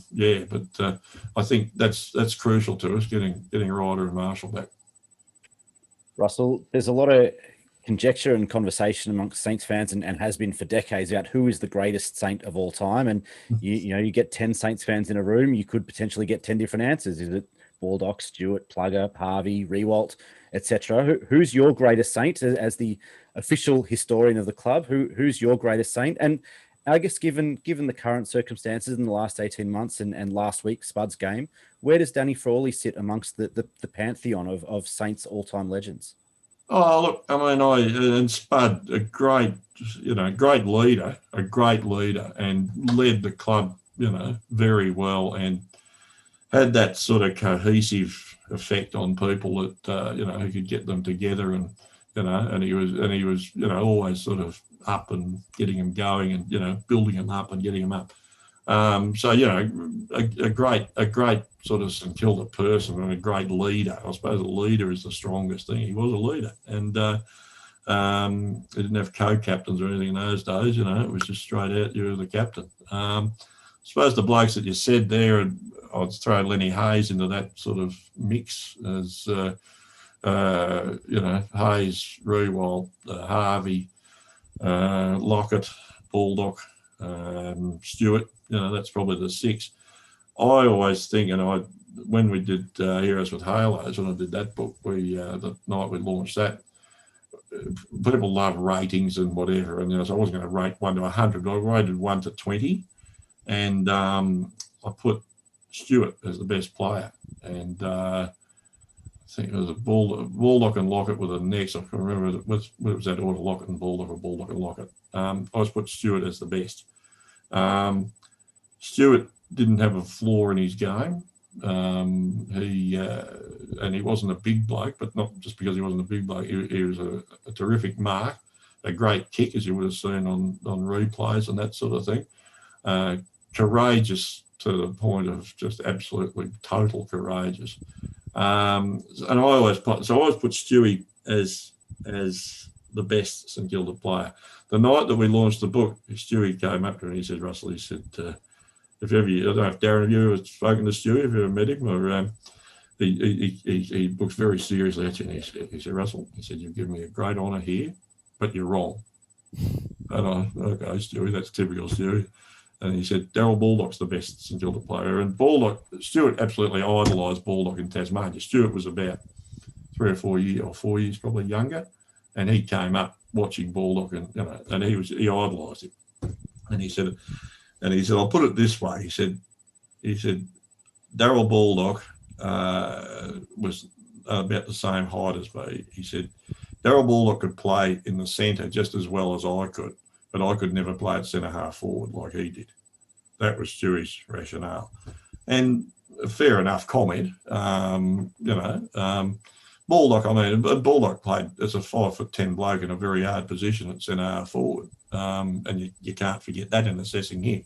but I think that's crucial to us, getting Ryder and Marshall back. Russell, there's a lot of conjecture and conversation amongst Saints fans and has been for decades about who is the greatest Saint of all time. And, you get 10 Saints fans in a room, you could potentially get 10 different answers. Is it Baldock, Stewart, Plugger, Harvey, Rewalt, etc.? Who's your greatest Saint as the official historian of the club? Who's your greatest Saint? And I guess given the current circumstances in the last 18 months and last week, Spud's game, where does Danny Frawley sit amongst the pantheon of Saints all-time legends? Oh, look, I mean, and Spud, a great leader, and led the club, very well, and had that sort of cohesive effect on people that, who could get them together, and, and he was, always sort of up and getting them going and, building them up and getting them up. So, a great sort of St Kilda person and a great leader. I suppose a leader is the strongest thing. He was a leader, and he didn't have co-captains or anything in those days. It was just straight out, you were the captain. I suppose the blokes that you said there, and I'd throw Lenny Hayes into that sort of mix as, Hayes, Rewalt, Harvey, Lockett, Baldock, Stewart. That's probably the six. I always think, when we did Heroes with Halos, when I did that book, the night we launched that, people love ratings and whatever, and so I wasn't going to rate 1 to 100. I rated 1 to 20, and I put Stewart as the best player, and I think it was a Baldock and Lockett were the next. I can remember it was that order, Lockett and Baldock, or Baldock and Lockett. I always put Stewart as the best. Stewart didn't have a flaw in his game. He wasn't a big bloke, but not just because he wasn't a big bloke. He was a terrific mark, a great kick, as you would have seen on replays and that sort of thing. Courageous to the point of just absolutely total courageous. And I always put Stewie as the best St Kilda player. The night that we launched the book, Stewie came up to me and he said, Russell, he said, I don't know if Darren, have you ever spoken to Stewie, have you ever met him? Or he looks very seriously at you, and he said, Russell, he said, you've given me a great honour here, but you're wrong. And okay, Stewie, that's typical Stewie. And he said, Darryl Baldock's the best St Kilda player. And Stewart absolutely idolised Baldock in Tasmania. Stewart was about 3 or 4 years, or 4 years probably younger, and he came up watching Baldock, and he idolised him. And he said, I'll put it this way. He said, Darryl Baldock was about the same height as me. He said, Darryl Baldock could play in the centre just as well as I could, but I could never play at centre half forward like he did. That was Stewie's rationale. And a fair enough comment, Baldock, Baldock played as a 5'10" bloke in a very hard position at centre half forward. And you can't forget that in assessing him.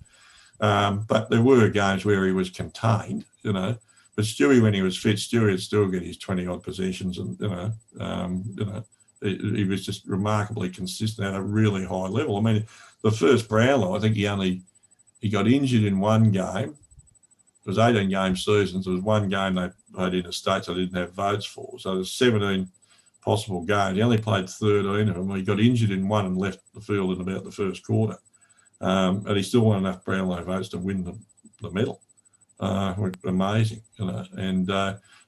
But there were games where he was contained, But Stewie, when he was fit, Stewie would still get his 20-odd possessions, and he was just remarkably consistent at a really high level. I mean, the first Brownlow, I think he got injured in one game. It was 18-game seasons. There was one game they played in the States they didn't have votes for. So there's 17 possible games. He only played 13 of them. He got injured in one and left the field in about the first quarter. And he still won enough Brownlow votes to win the medal. Amazing, and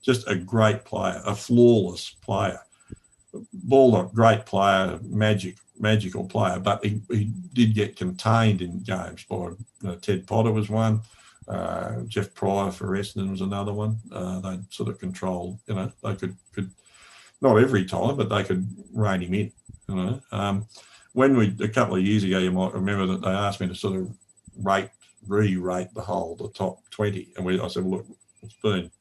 just a great player, a flawless player. Baldock, great player, magical player, but he did get contained in games by Ted Potter was one, Jeff Pryor for Essendon was another one. They sort of controlled, they could not every time, but they could rein him in. You know, when a couple of years ago, you might remember that they asked me to sort of re-rate the top 20, and I said, well, look, it's been,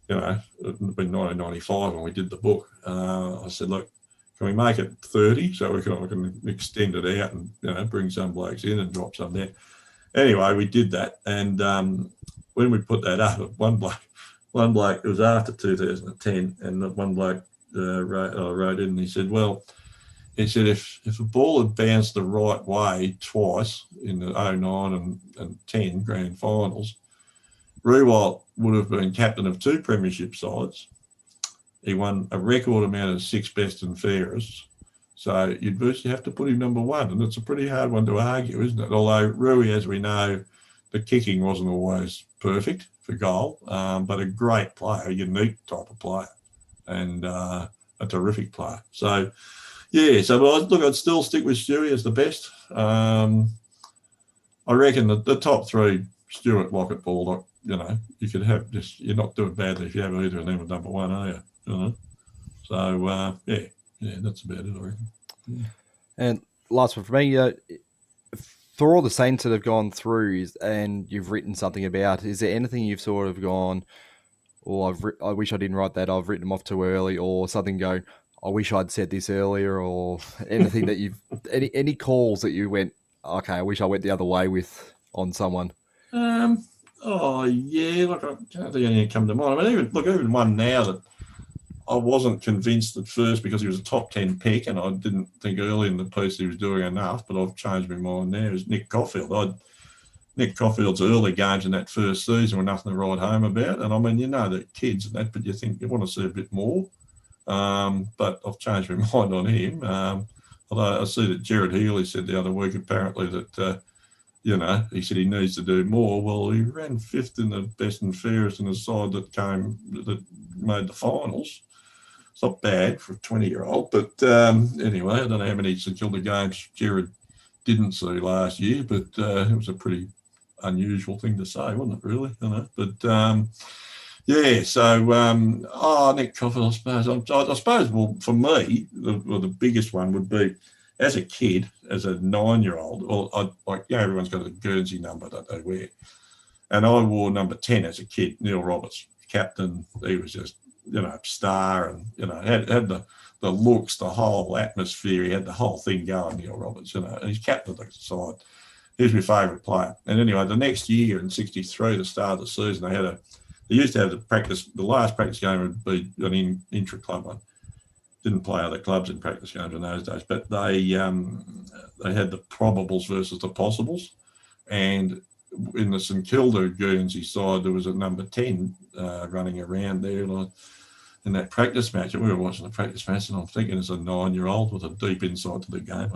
you know, it's been 1995 when we did the book. I said, look, can we make it 30 so we can extend it out and, you know, bring some blokes in and drop some there. Anyway, we did that, and when we put that up, one bloke, it was after 2010, and one bloke wrote in and he said, well, if a ball had bounced the right way twice in the 09 and 10 grand finals, Rewalt would have been captain of 2 premiership sides. He won a record amount of 6 best and fairest. So you'd virtually have to put him number 1, and it's a pretty hard one to argue, isn't it? Although Rui, as we know, the kicking wasn't always perfect for goal, but a great player, a unique type of player, and a terrific player. So, yeah, I'd still stick with Stewie as the best. I reckon the top 3, Stewart, Lockett, Baldock, you know, you could have just, you're not doing badly if you have either of them at number 1, are you? You know? So, yeah, that's about it, I reckon. Yeah. And last one for me, for all the Saints that have gone through and you've written something about, is there anything you've sort of gone, I wish I didn't write that, I've written them off too early, or something going, I wish I'd said this earlier, or anything that you've, any calls that you went, okay, I wish I went the other way with on someone? Oh, yeah, look, I can't think anything come to mind. I mean, even one now that I wasn't convinced at first because he was a top 10 pick, and I didn't think early in the piece he was doing enough, but I've changed my mind now, is Nick Caulfield. Nick Caulfield's early games in that first season were nothing to write home about. And I mean, you know, the kids and that, but you think you want to see a bit more. But I've changed my mind on him. Although I see that Jared Healy said the other week apparently that, you know, he said he needs to do more. Well, he ran 5th in the best and fairest in the side that made the finals. It's not bad for a 20-year-old. But anyway, I don't know how many St Kilda games Jared didn't see last year, but it was a pretty unusual thing to say, wasn't it, really? You know? But yeah, so Nick Caulfield, I suppose, well, for me, the biggest one would be, as a kid, as a 9-year-old, everyone's got a Guernsey number that they wear, and I wore number 10 as a kid. Neil Roberts, captain. He was just, you know, star, and, you know, had the looks, the whole atmosphere. He had the whole thing going, Neil Roberts, you know, and he's captain of the side. He's my favourite player. And anyway, the next year in '63, the start of the season, they used to have the last practice game would be an intra-club one. Didn't play other clubs in practice games in those days, but they had the probables versus the possibles. And in the St Kilda Guernsey side, there was a number 10 running around there. And in that practice match, and we were watching the practice match, and I'm thinking as a 9-year-old with a deep insight to the game,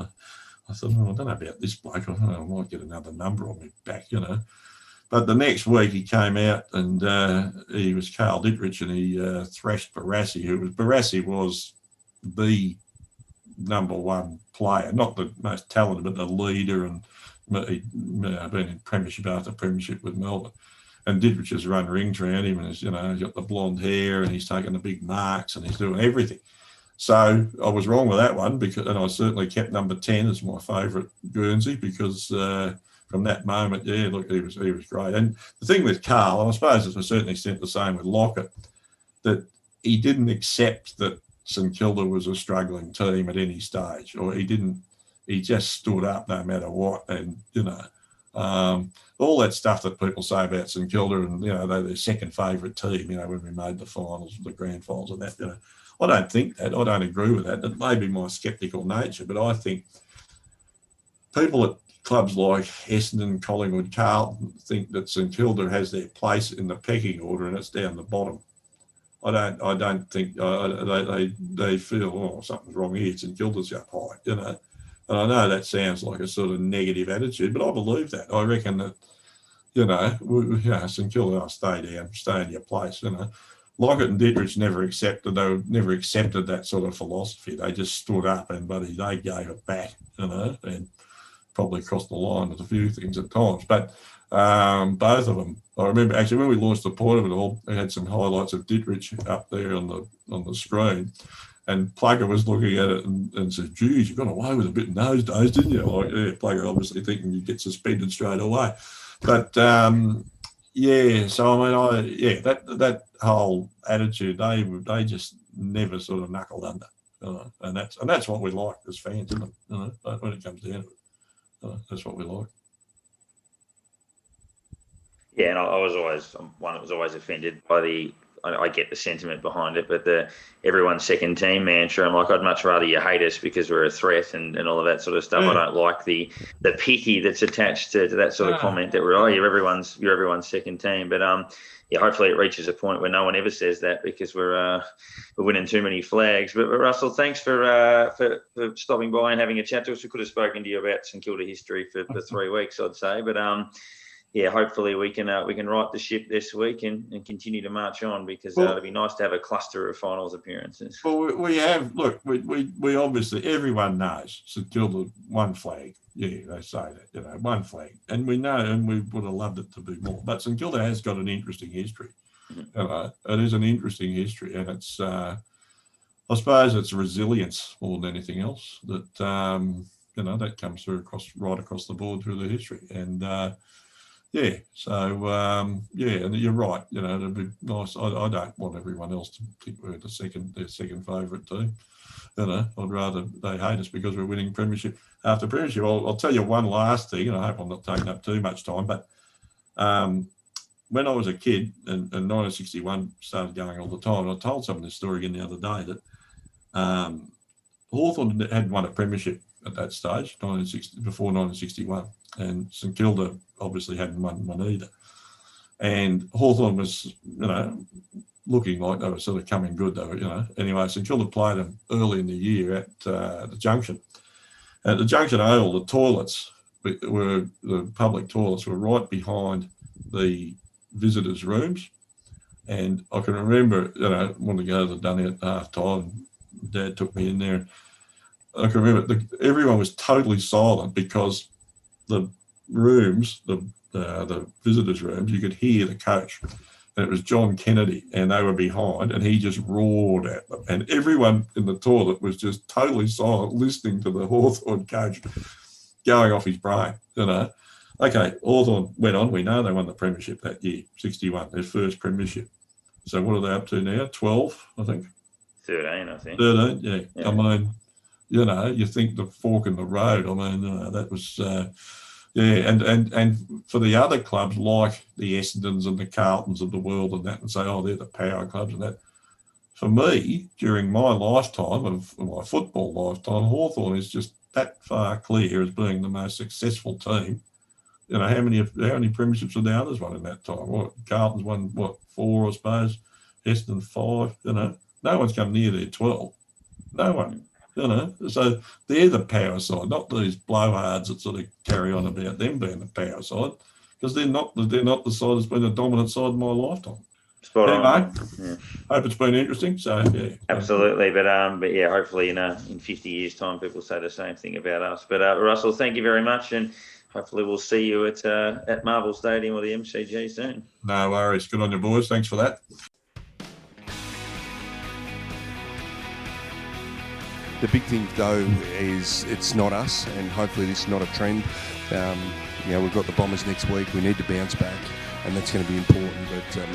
I thought, I don't know about this bloke. I might get another number on me back, you know. But the next week he came out and he was Carl Dittrich, and he thrashed Barassi. Barassi was the number 1 player, not the most talented, but the leader, and he'd been in premiership after premiership with Melbourne. And Dittrich has run rings around him, and he's got the blonde hair, and he's taking the big marks, and he's doing everything. So I was wrong with that one, and I certainly kept number 10 as my favourite Guernsey, because from that moment, yeah, look, he was great. And the thing with Carl, and I suppose it's to a certain extent the same with Lockett, that he didn't accept that St Kilda was a struggling team at any stage, or he just stood up no matter what. And, you know, all that stuff that people say about St Kilda, and, you know, they're their second favourite team, you know, when we made the finals, the grand finals and that, you know. I don't think that. I don't agree with that. It may be my sceptical nature, but I think people at clubs like Essendon, Collingwood, Carlton think that St Kilda has their place in the pecking order, and it's down the bottom. I don't think they feel, oh, something's wrong here. St Kilda's up high, you know. And I know that sounds like a sort of negative attitude, but I believe that. I reckon that, you know, St Kilda, stay down, stay in your place, you know. Lockett and Dittrich never accepted that sort of philosophy. They just stood up, and they gave it back, you know, and probably crossed the line with a few things at times. But Both of them. I remember actually when we launched the point of it all, we had some highlights of Dittrich up there on the screen, and Plugger was looking at it and said, "Geez, you got away with a bit in those days, didn't you?" Like, yeah, Plugger obviously thinking you'd get suspended straight away, but yeah. So I mean, that whole attitude, they just never sort of knuckled under, and that's what we like as fans, isn't it? When it comes down to it, that's what we like. Yeah, and I'm one that was always offended by I get the sentiment behind it, but the everyone's second team mantra, I'm like, I'd much rather you hate us because we're a threat and all of that sort of stuff. Yeah. I don't like the pity that's attached to that sort of comment that you're everyone's second team. But yeah, hopefully it reaches a point where no one ever says that because we're winning too many flags. But Russell, thanks for stopping by and having a chat to us. We could have spoken to you about St Kilda history for 3 weeks, I'd say, but yeah, hopefully we can right the ship this week and continue to march on because it'd be nice to have a cluster of finals appearances. Well, we have, look, we obviously, everyone knows St Kilda one flag. Yeah, they say that, one flag. And we know, and we would have loved it to be more. But St Kilda has got an interesting history. It is an interesting history. And it's, I suppose it's resilience more than anything else that, that comes through right across the board through the history. And, yeah, so and you're right. It'd be nice. I don't want everyone else to think we're their second favourite team. I'd rather they hate us because we're winning premiership after premiership. I'll tell you one last thing, and I hope I'm not taking up too much time. But when I was a kid and 1961 started going all the time, and I told someone this story again the other day that Hawthorn hadn't won a premiership at that stage, before 1961. And St Kilda obviously hadn't won one either. And Hawthorn was, looking like they were sort of coming good. They were, Anyway, St Kilda played them early in the year at the Junction. At the Junction Oval, the public toilets were right behind the visitors' rooms. And I can remember, when the girls had done it at half time, Dad took me in there. I can remember everyone was totally silent because the rooms, the visitors' rooms, you could hear the coach, and it was John Kennedy, and they were behind, and he just roared at them, and everyone in the toilet was just totally silent, listening to the Hawthorn coach going off his brain. Okay, Hawthorn went on. We know they won the premiership that year, 61, their first premiership. So what are they up to now? 12, I think. 13, I think. 13, yeah. I mean, you think the fork in the road. I mean, that was, and for the other clubs like the Essendons and the Carltons of the world and that, and say, oh, they're the power clubs and that. For me, during my lifetime, of my football lifetime, Hawthorn is just that far clear as being the most successful team. How many premierships have the others won in that time? What, Carlton's won, 4, I suppose. Essendon 5, No one's come near their 12. No one. So they're the power side, not these blowhards that sort of carry on about them being the power side, because they're not the side that's been the dominant side in my lifetime. Spot on. Yeah. Hope it's been interesting. So yeah, absolutely. But yeah, hopefully in 50 years' time, people say the same thing about us. But Russell, thank you very much, and hopefully we'll see you at Marvel Stadium or the MCG soon. No worries. Good on you, boys. Thanks for that. The big thing, though, is it's not us, and hopefully this is not a trend. We've got the Bombers next week. We need to bounce back, and that's going to be important. But,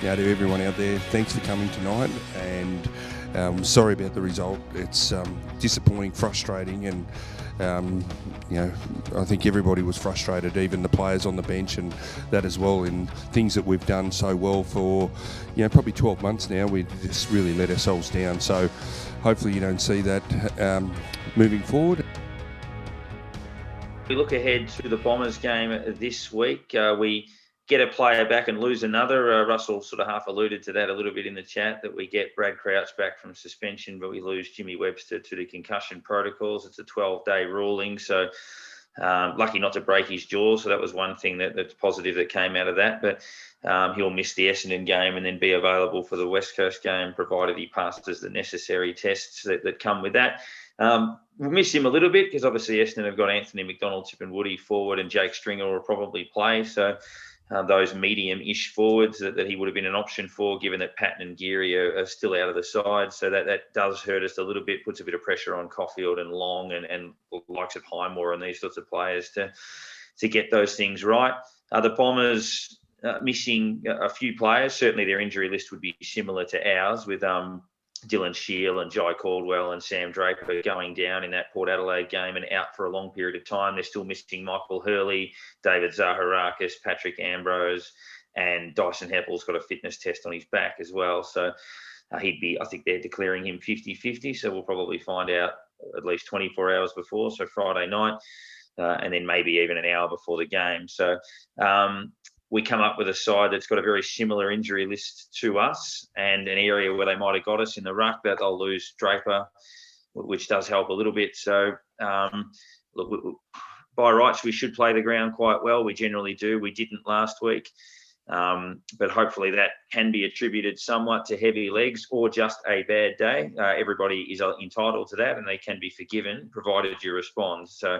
to everyone out there, thanks for coming tonight, and sorry about the result. It's disappointing, frustrating, and, I think everybody was frustrated, even the players on the bench and that as well, in things that we've done so well for, probably 12 months now. We just really let ourselves down. So hopefully you don't see that moving forward. We look ahead to the Bombers game this week. We get a player back and lose another. Russell sort of half alluded to that a little bit in the chat, that we get Brad Crouch back from suspension, but we lose Jimmy Webster to the concussion protocols. It's a 12-day ruling, so lucky not to break his jaw. So that was one thing that's positive that came out of that. But he'll miss the Essendon game and then be available for the West Coast game, provided he passes the necessary tests that come with that. We'll miss him a little bit because obviously Essendon have got Anthony McDonald, Tip and Woody forward, and Jake Stringer will probably play. So those medium-ish forwards that he would have been an option for, given that Patton and Geary are still out of the side. So that does hurt us a little bit, puts a bit of pressure on Caulfield and Long and likes of Highmore and these sorts of players to get those things right. The Bombers missing a few players. Certainly their injury list would be similar to ours, with Dylan Shield and Jai Caldwell and Sam Draper going down in that Port Adelaide game and out for a long period of time. They're still missing Michael Hurley, David Zaharakis, Patrick Ambrose, and Dyson Heppel's got a fitness test on his back as well. So I think they're declaring him 50-50. So we'll probably find out at least 24 hours before, so Friday night, and then maybe even an hour before the game. So we come up with a side that's got a very similar injury list to us, and an area where they might have got us in the ruck, that they'll lose Draper, which does help a little bit. So, look, by rights, we should play the ground quite well. We generally do. We didn't last week. But hopefully that can be attributed somewhat to heavy legs or just a bad day. Everybody is entitled to that, and they can be forgiven, provided you respond. So,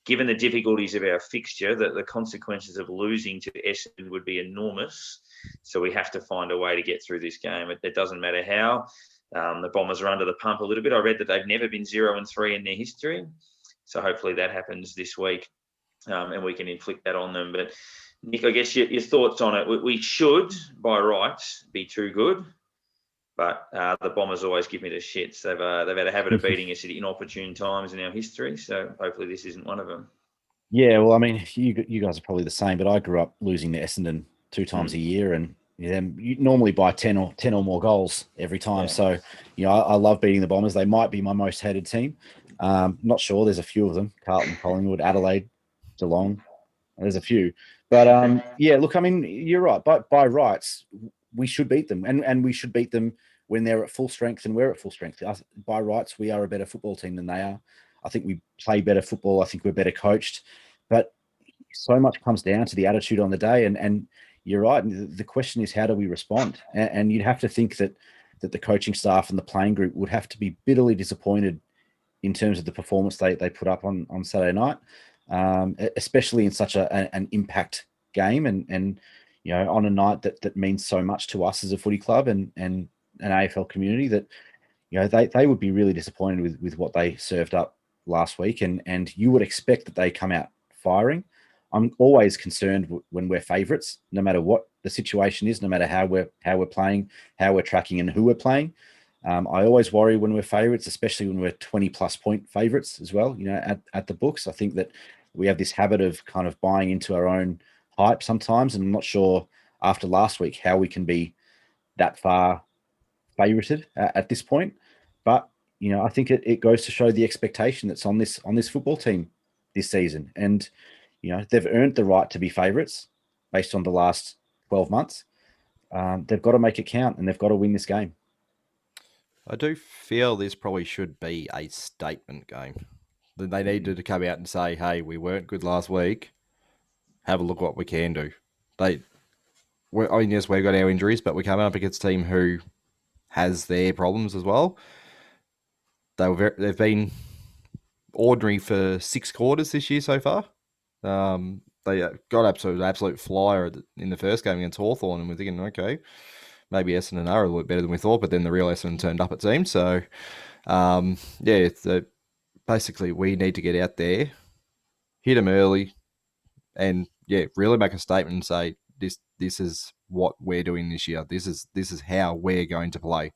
given the difficulties of our fixture, that the consequences of losing to Essendon would be enormous. So we have to find a way to get through this game. It doesn't matter how. The Bombers are under the pump a little bit. I read that they've never been 0-3 in their history. So hopefully that happens this week, and we can inflict that on them. But Nick, I guess your thoughts on it. We should, by rights, be too good. But the Bombers always give me the shits. They've had a habit of beating us at inopportune times in our history. So hopefully this isn't one of them. Yeah, well, I mean, you guys are probably the same, but I grew up losing to Essendon 2 times a year, and you normally buy 10 or more goals every time. Yeah. So, I love beating the Bombers. They might be my most hated team. Not sure. There's a few of them: Carlton, Collingwood, Adelaide, Geelong. There's a few. But yeah, look, I mean, you're right. By rights, we should beat them, and we should beat them when they're at full strength and we're at full strength. By rights, we are a better football team than they are. I think we play better football. I think we're better coached. But so much comes down to the attitude on the day. And you're right. The question is, how do we respond? And you'd have to think that the coaching staff and the playing group would have to be bitterly disappointed in terms of the performance they put up on Saturday night, especially in such an impact game and on a night that means so much to us as a footy club and an AFL community, that they would be really disappointed with what they served up last week, and you would expect that they come out firing. I'm always concerned when we're favourites, no matter what the situation is, no matter how we're playing, how we're tracking, and who we're playing. I always worry when we're favourites, especially when we're 20+ point favourites as well. At the books, I think that we have this habit of kind of buying into our own hype sometimes, and I'm not sure after last week how we can be that far favorited at this point. But I think it goes to show the expectation that's on this football team this season, and they've earned the right to be favourites based on the last 12 months. They've got to make it count, and they've got to win this game. I do feel this probably should be a statement game. They needed to come out and say, hey, we weren't good last week. Have a look what we can do. Yes, we've got our injuries, but we're coming up against a team who has their problems as well. They've been ordinary for 6 quarters this year so far. They got absolute flyer in the first game against Hawthorn, and we're thinking, okay, maybe Essendon are a little bit better than we thought, but then the real Essendon turned up, it seemed. So, basically we need to get out there, hit them early, and really make a statement and say this is what we're doing this year. This is how we're going to play.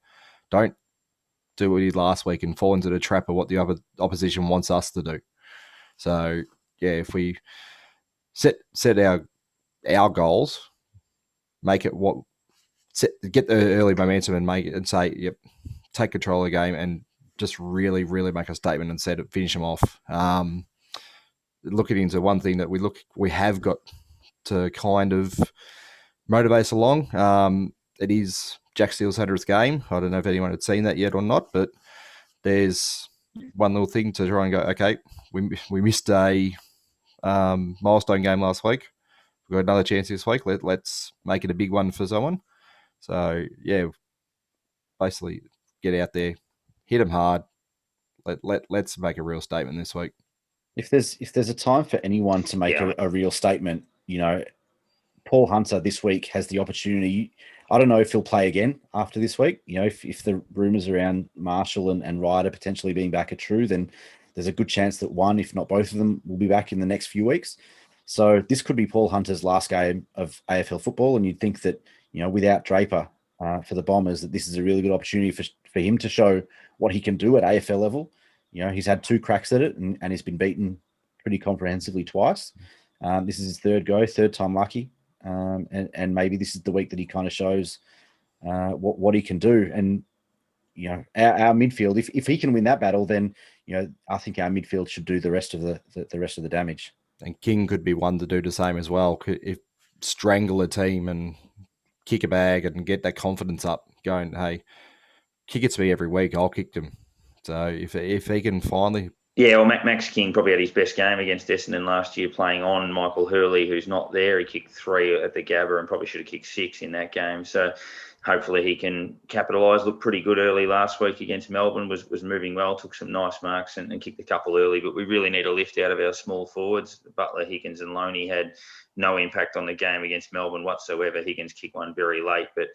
Don't do what we did last week and fall into the trap of what the other opposition wants us to do. So if we set our goals, make it get the early momentum and make it and say, yep, take control of the game and just really, really make a statement and finish them off. Looking into one thing that we have got to kind of motivate us along. It is Jack Steele's 100th game. I don't know if anyone had seen that yet or not, but there's one little thing to try and go, okay, we missed a milestone game last week. we've got another chance this week. Let's make it a big one for someone. So, yeah, basically get out there, hit them hard. Let's make a real statement this week. If there's a time for anyone to make a real statement, Paul Hunter this week has the opportunity. I don't know if he'll play again after this week. If the rumours around Marshall and Ryder potentially being back are true, then there's a good chance that one, if not both of them, will be back in the next few weeks. So this could be Paul Hunter's last game of AFL football, and you'd think that without Draper for the Bombers, that this is a really good opportunity for him to show what he can do at AFL level. He's had 2 cracks at it and he's been beaten pretty comprehensively twice. This is his third time lucky. And maybe this is the week that he kind of shows what he can do. And our midfield, if he can win that battle, then I think our midfield should do the rest of the damage. And King could be one to do the same as well. If strangle a team and kick a bag and get that confidence up, going, hey, kick it to me every week, I'll kick them. So if he can finally. Yeah, well, Max King probably had his best game against Essendon last year, playing on Michael Hurley, who's not there. He kicked 3 at the Gabba and probably should have kicked 6 in that game. So hopefully he can capitalise. Looked pretty good early last week against Melbourne, was moving well, took some nice marks and kicked a couple early. But we really need a lift out of our small forwards. Butler, Higgins and Loney had no impact on the game against Melbourne whatsoever. Higgins kicked one very late, but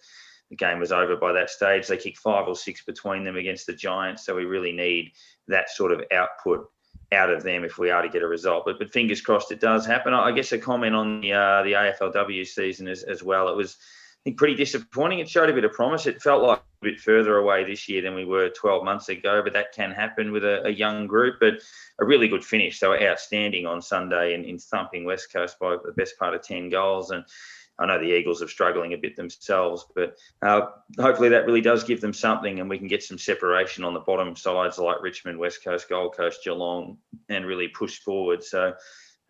the game was over by that stage. They kicked 5 or 6 between them against the Giants. So we really need that sort of output out of them if we are to get a result. But fingers crossed it does happen. I guess a comment on the AFLW season as well. It was, I think, pretty disappointing. It showed a bit of promise. It felt like a bit further away this year than we were 12 months ago, but that can happen with a young group. But a really good finish. They were outstanding on Sunday in thumping West Coast by the best part of 10 goals. And I know the Eagles are struggling a bit themselves, but hopefully that really does give them something and we can get some separation on the bottom sides like Richmond, West Coast, Gold Coast, Geelong, and really push forward. So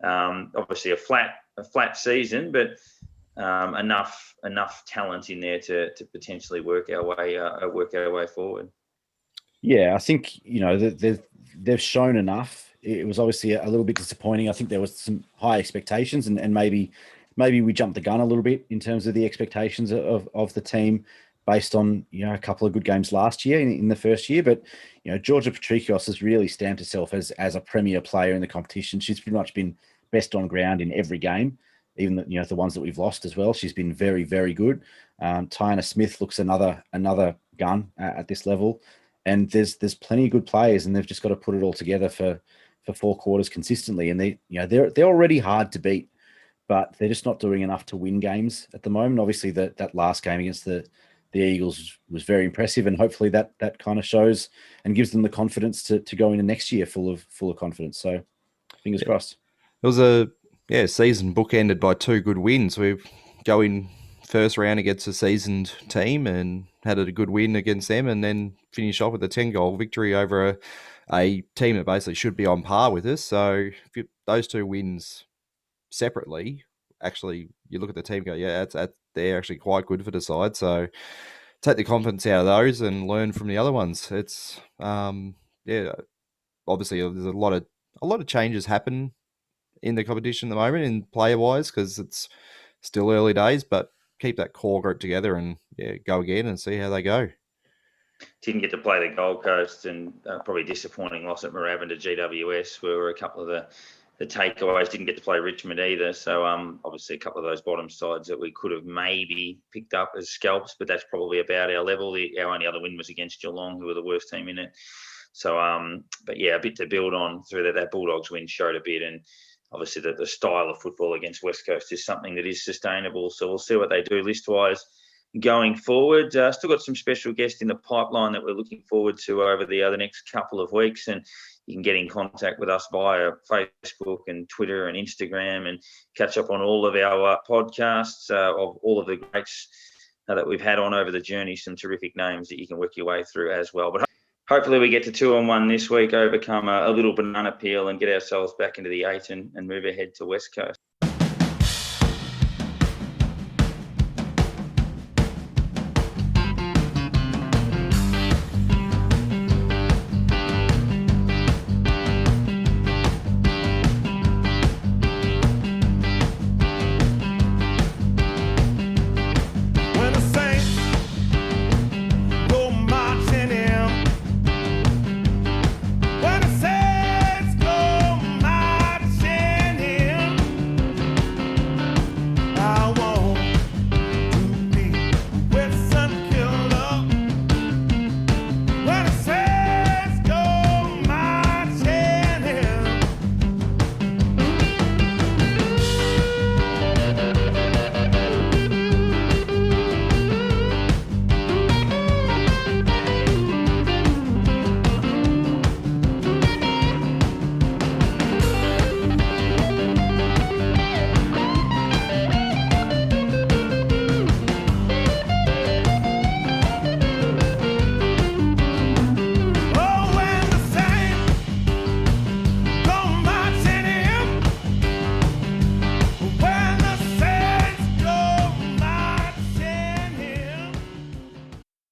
obviously a flat season, but enough talent in there to potentially work our way forward. Yeah, I think they've shown enough. It was obviously a little bit disappointing. I think there was some high expectations and maybe we jumped the gun a little bit in terms of the expectations of the team based on, a couple of good games last year in the first year. But, Georgia Patricios has really stamped herself as a premier player in the competition. She's pretty much been best on ground in every game, even the ones that we've lost as well. She's been very, very good. Tyana Smith looks another gun at this level. And there's plenty of good players and they've just got to put it all together for 4 quarters consistently. And they're already hard to beat, but they're just not doing enough to win games at the moment. Obviously, that last game against the Eagles was very impressive, and hopefully that kind of shows and gives them the confidence to go into next year full of confidence. So, fingers crossed. It was a season bookended by 2 good wins. We go in first round against a seasoned team and had a good win against them, and then finish off with a 10-goal victory over a team that basically should be on par with us. So, those 2 wins separately, actually, you look at the team and go, they're actually quite good for the side. So take the confidence out of those and learn from the other ones. It's obviously there's a lot of changes happen in the competition at the moment in player wise because it's still early days, but keep that core group together and go again and see how they go. Didn't get to play the Gold Coast and probably disappointing loss at Moorabbin to GWS were a couple of the takeaways. Didn't get to play Richmond either. So obviously a couple of those bottom sides that we could have maybe picked up as scalps, but that's probably about our level. Our only other win was against Geelong, who were the worst team in it. So, but yeah, a bit to build on through that. That Bulldogs win showed a bit, and obviously the style of football against West Coast is something that is sustainable. So we'll see what they do list-wise going forward. Still got some special guests in the pipeline that we're looking forward to over the next couple of weeks, and you can get in contact with us via Facebook and Twitter and Instagram and catch up on all of our podcasts of all of the greats that we've had on over the journey. Some terrific names that you can work your way through as well. But hopefully we get to 2-on-1 this week, overcome a little banana peel and get ourselves back into the 8 and move ahead to West Coast.